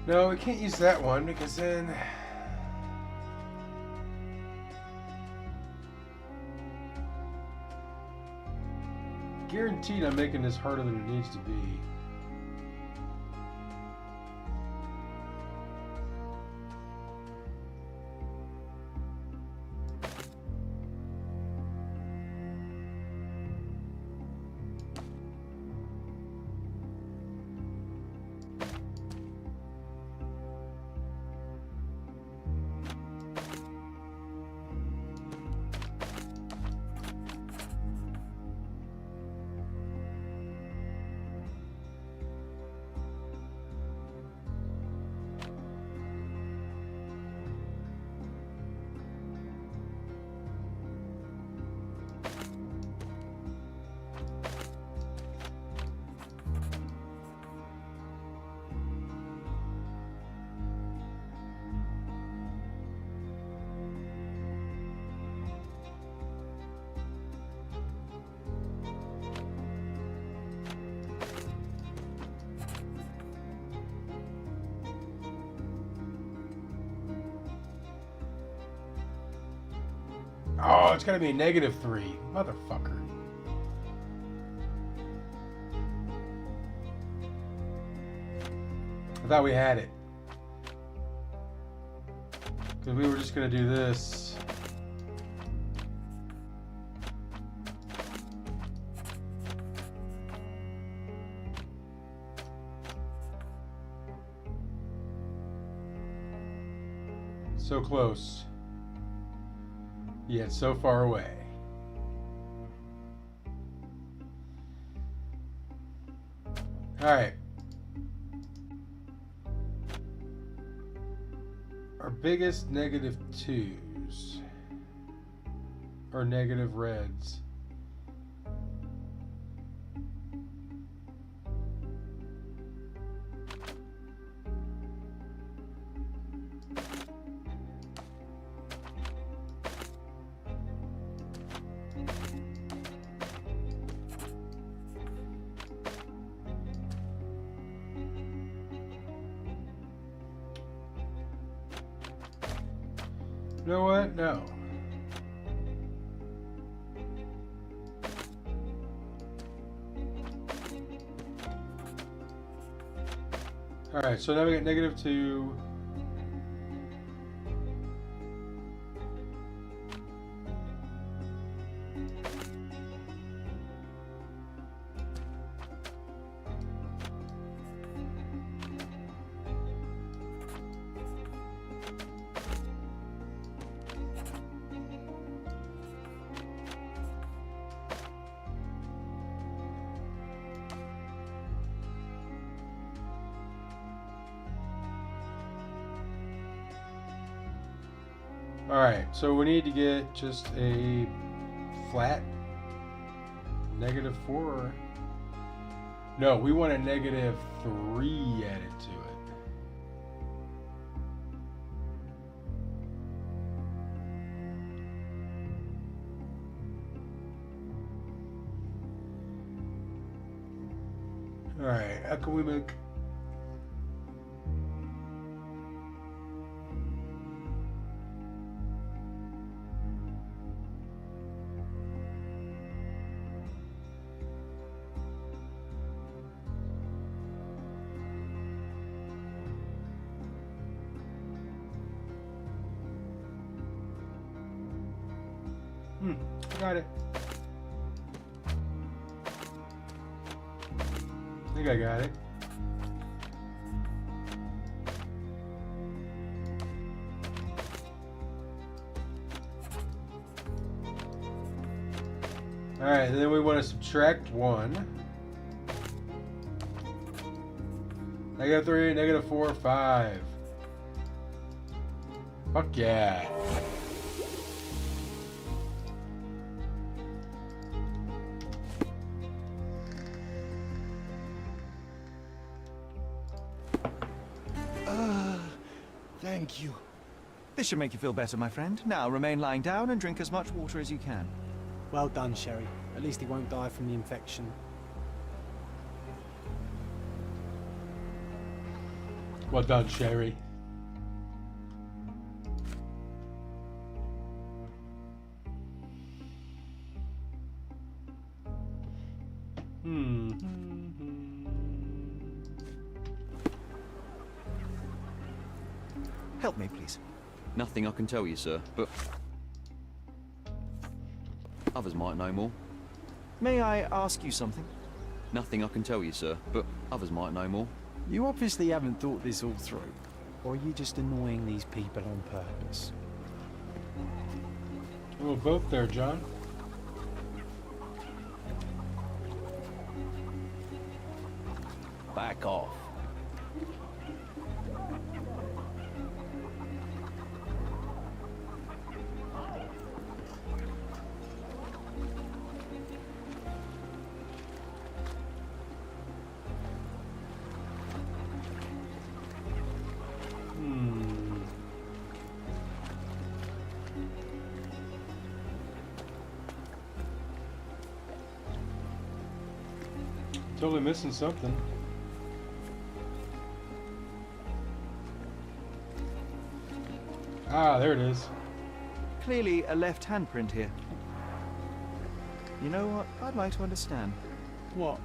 No, we can't use that one because then guaranteed I'm making this harder than it needs to be. Oh, it's gotta be a -3. Motherfucker. I thought we had it. Because we were just gonna do this. So close. Yet so far away. Alright. Our biggest -2s. Or negative reds. You know what? No. Alright, so now we got -2. Alright, so we need to get just a flat -4. No, we want a -3 added to it. Alright, how can we make... Got it. I think I got it. Alright, then we want to subtract 1. -3, -4, 5. Fuck yeah. Thank you. This should make you feel better, my friend. Now remain lying down and drink as much water as you can. Well done, Sherry. At least he won't die from the infection. Well done, Sherry. Help me, please. Nothing I can tell you, sir, but others might know more. May I ask you something? Nothing I can tell you, sir, but others might know more. You obviously haven't thought this all through. Or are you just annoying these people on purpose? Well, both there, John. Back off. Totally missing something. Ah, there it is. Clearly a left handprint here. You know what? I'd like to understand. What?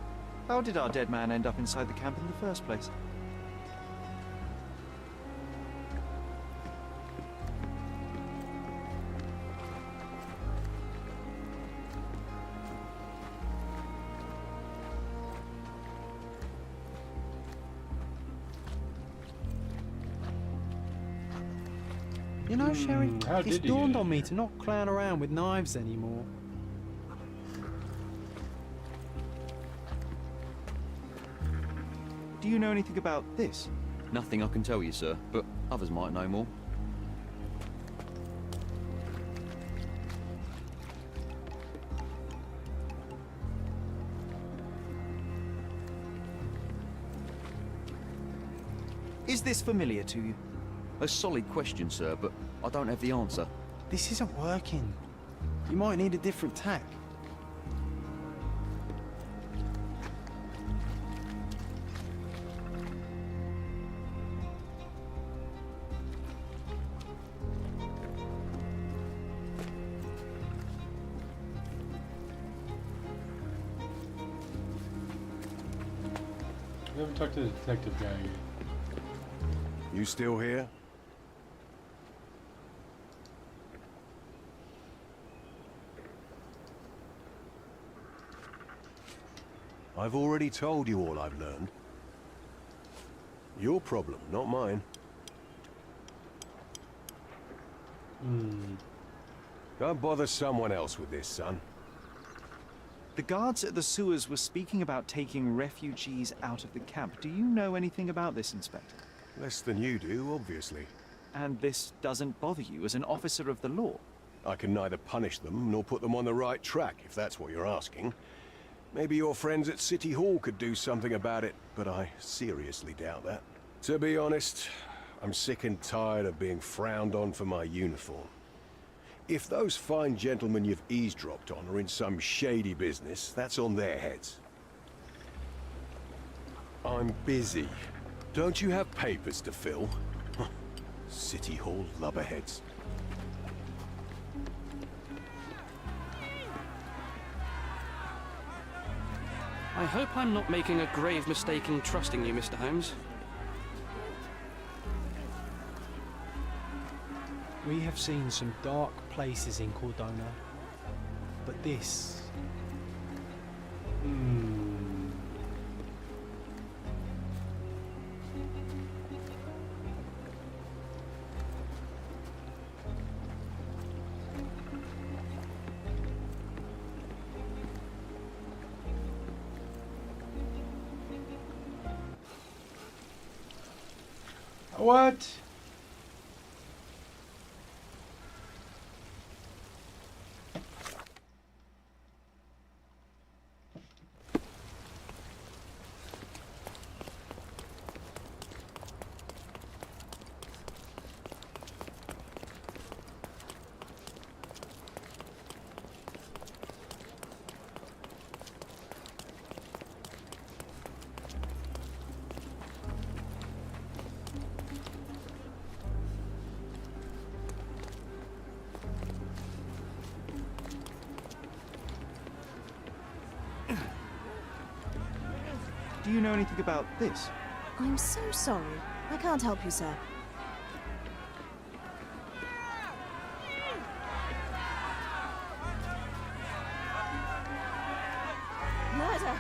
How did our dead man end up inside the camp in the first place? You know, Sherry, how it's did he dawned get on me to not clown around with knives anymore. Do you know anything about this? Nothing I can tell you, sir, but others might know more. Is this familiar to you? A solid question, sir, but I don't have the answer. This isn't working. You might need a different tack. We haven't talked to the detective guy yet. You still here? I've already told you all I've learned. Your problem, not mine. Go bother someone else with this, son. The guards at the sewers were speaking about taking refugees out of the camp. Do you know anything about this, Inspector? Less than you do, obviously. And this doesn't bother you as an officer of the law? I can neither punish them nor put them on the right track, if that's what you're asking. Maybe your friends at City Hall could do something about it, but I seriously doubt that. To be honest, I'm sick and tired of being frowned on for my uniform. If those fine gentlemen you've eavesdropped on are in some shady business, that's on their heads. I'm busy. Don't you have papers to fill? City Hall lubberheads. I hope I'm not making a grave mistake in trusting you, Mr. Holmes. We have seen some dark places in Cordona, but this... What? Do you know anything about this? I'm so sorry. I can't help you, sir. Murder!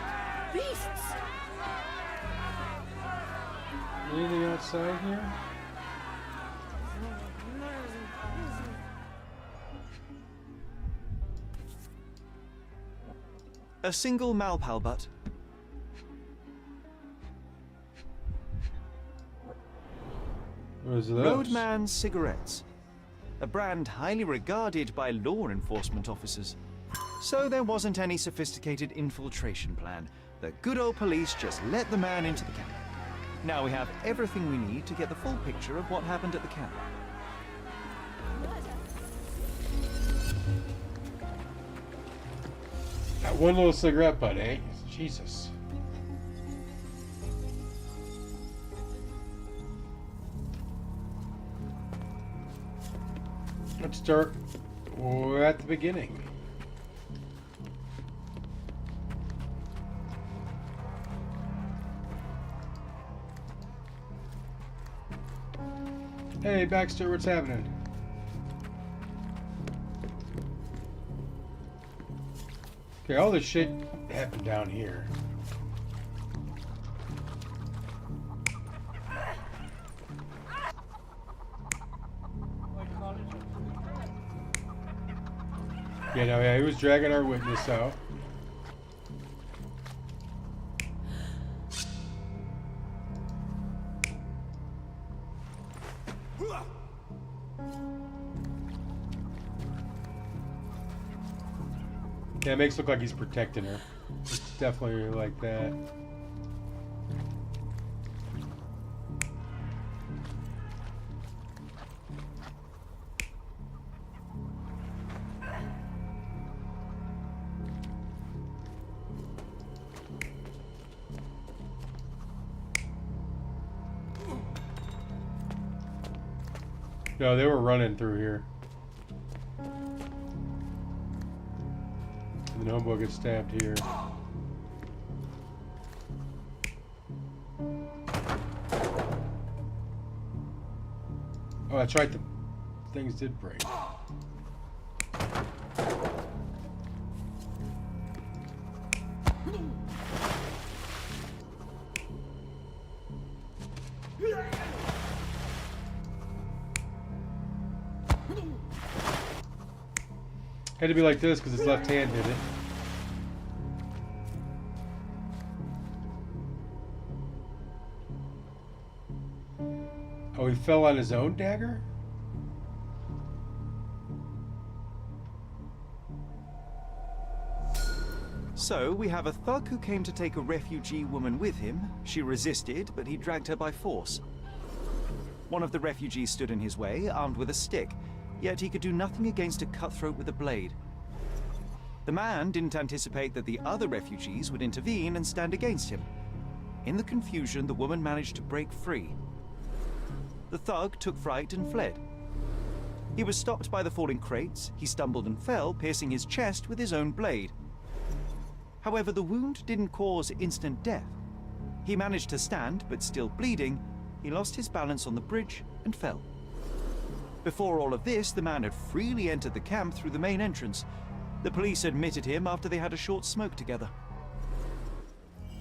Beasts! Anything outside here? A single Malpal butt. What is those? Roadman cigarettes. A brand highly regarded by law enforcement officers. So there wasn't any sophisticated infiltration plan. The good old police just let the man into the camp. Now we have everything we need to get the full picture of what happened at the camp. That one little cigarette butt, eh? Jesus. Let's start at the beginning. Hey, Baxter, what's happening? Okay, all this shit happened down here. Yeah, he was dragging our witness out. Yeah, it makes it look like he's protecting her. It's definitely like that. No, they were running through here. And the hobo gets stabbed here. Oh, that's right. The things did break. Had to be like this because his left hand did it. Oh, he fell on his own dagger? So, we have a thug who came to take a refugee woman with him. She resisted, but he dragged her by force. One of the refugees stood in his way, armed with a stick, yet he could do nothing against a cutthroat with a blade. The man didn't anticipate that the other refugees would intervene and stand against him. In the confusion, the woman managed to break free. The thug took fright and fled. He was stopped by the falling crates. He stumbled and fell, piercing his chest with his own blade. However, the wound didn't cause instant death. He managed to stand, but still bleeding, he lost his balance on the bridge and fell. Before all of this, the man had freely entered the camp through the main entrance. The police admitted him after they had a short smoke together.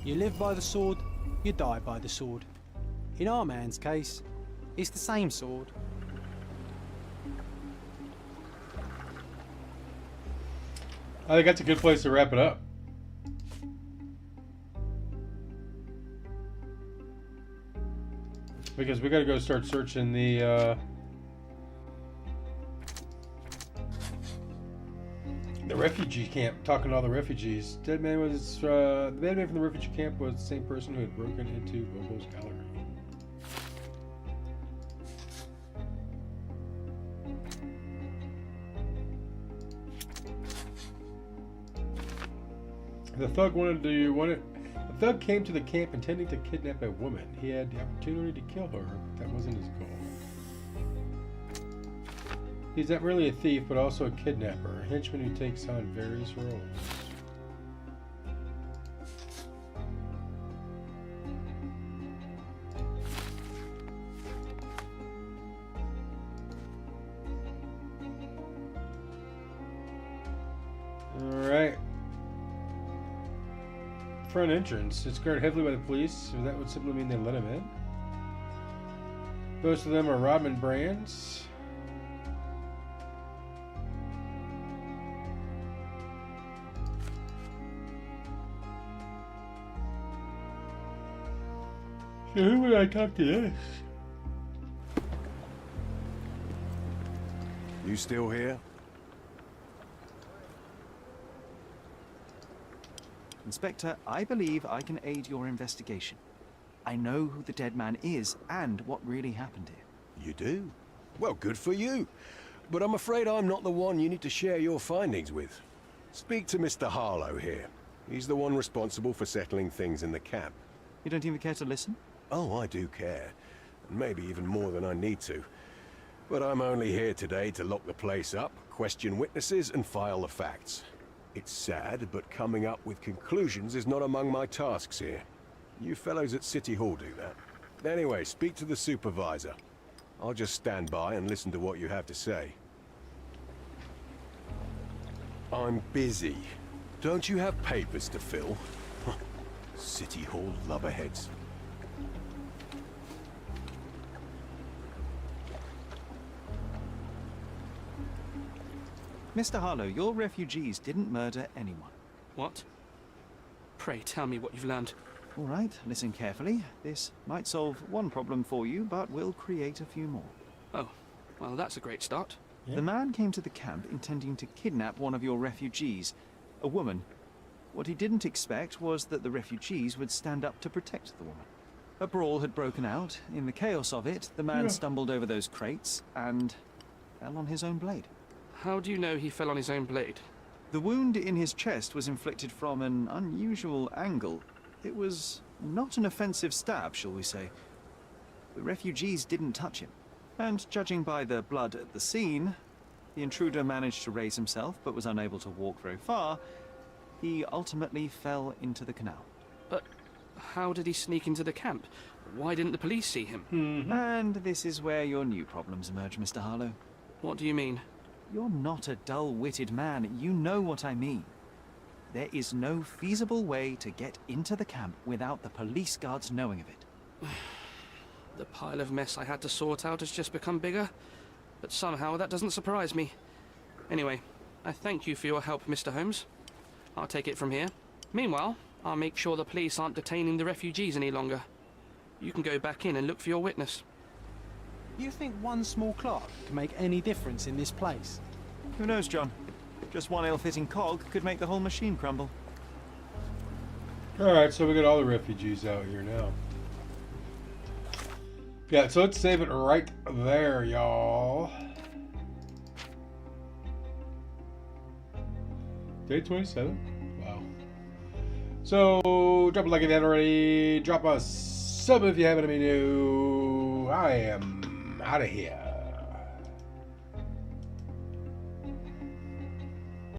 You live by the sword, you die by the sword. In our man's case, it's the same sword. I think that's a good place to wrap it up. Because we gotta go start searching the refugee camp, talking to all the refugees. The dead man from the refugee camp was the same person who had broken into Bobo's gallery. The thug came to the camp intending to kidnap a woman. He had the opportunity to kill her, but that wasn't his goal. He's not really a thief, but also a kidnapper, a henchman who takes on various roles. Alright. Front entrance. It's guarded heavily by the police, so that would simply mean they let him in. Most of them are Rodman brands. So who would I talk to this? You still here? Inspector, I believe I can aid your investigation. I know who the dead man is and what really happened here. You do? Well, good for you. But I'm afraid I'm not the one you need to share your findings with. Speak to Mr. Harlow here. He's the one responsible for settling things in the camp. You don't even care to listen? Oh, I do care. And maybe even more than I need to. But I'm only here today to lock the place up, question witnesses, and file the facts. It's sad, but coming up with conclusions is not among my tasks here. You fellows at City Hall do that. Anyway, speak to the supervisor. I'll just stand by and listen to what you have to say. I'm busy. Don't you have papers to fill? City Hall lubberheads. Mr. Harlow, your refugees didn't murder anyone. What? Pray tell me what you've learned. All right, listen carefully. This might solve one problem for you, but will create a few more. Oh, well, that's a great start. Yeah. The man came to the camp intending to kidnap one of your refugees, a woman. What he didn't expect was that the refugees would stand up to protect the woman. A brawl had broken out. In the chaos of it, the man stumbled over those crates and fell on his own blade. How do you know he fell on his own blade? The wound in his chest was inflicted from an unusual angle. It was not an offensive stab, shall we say. The refugees didn't touch him. And judging by the blood at the scene, the intruder managed to raise himself but was unable to walk very far. He ultimately fell into the canal. But how did he sneak into the camp? Why didn't the police see him? And this is where your new problems emerge, Mr. Harlow. What do you mean? You're not a dull-witted man. You know what I mean. There is no feasible way to get into the camp without the police guards knowing of it. The pile of mess I had to sort out has just become bigger, but somehow that doesn't surprise me. Anyway, I thank you for your help, Mr. Holmes. I'll take it from here. Meanwhile, I'll make sure the police aren't detaining the refugees any longer. You can go back in and look for your witness. You think one small clock can make any difference in this place? Who knows, John? Just one ill-fitting cog could make the whole machine crumble. Alright, so we got all the refugees out here now. Yeah, so let's save it right there, y'all. Day 27? Wow. So, drop a like if you haven't already. Drop a sub if you haven't been new. I am out of here.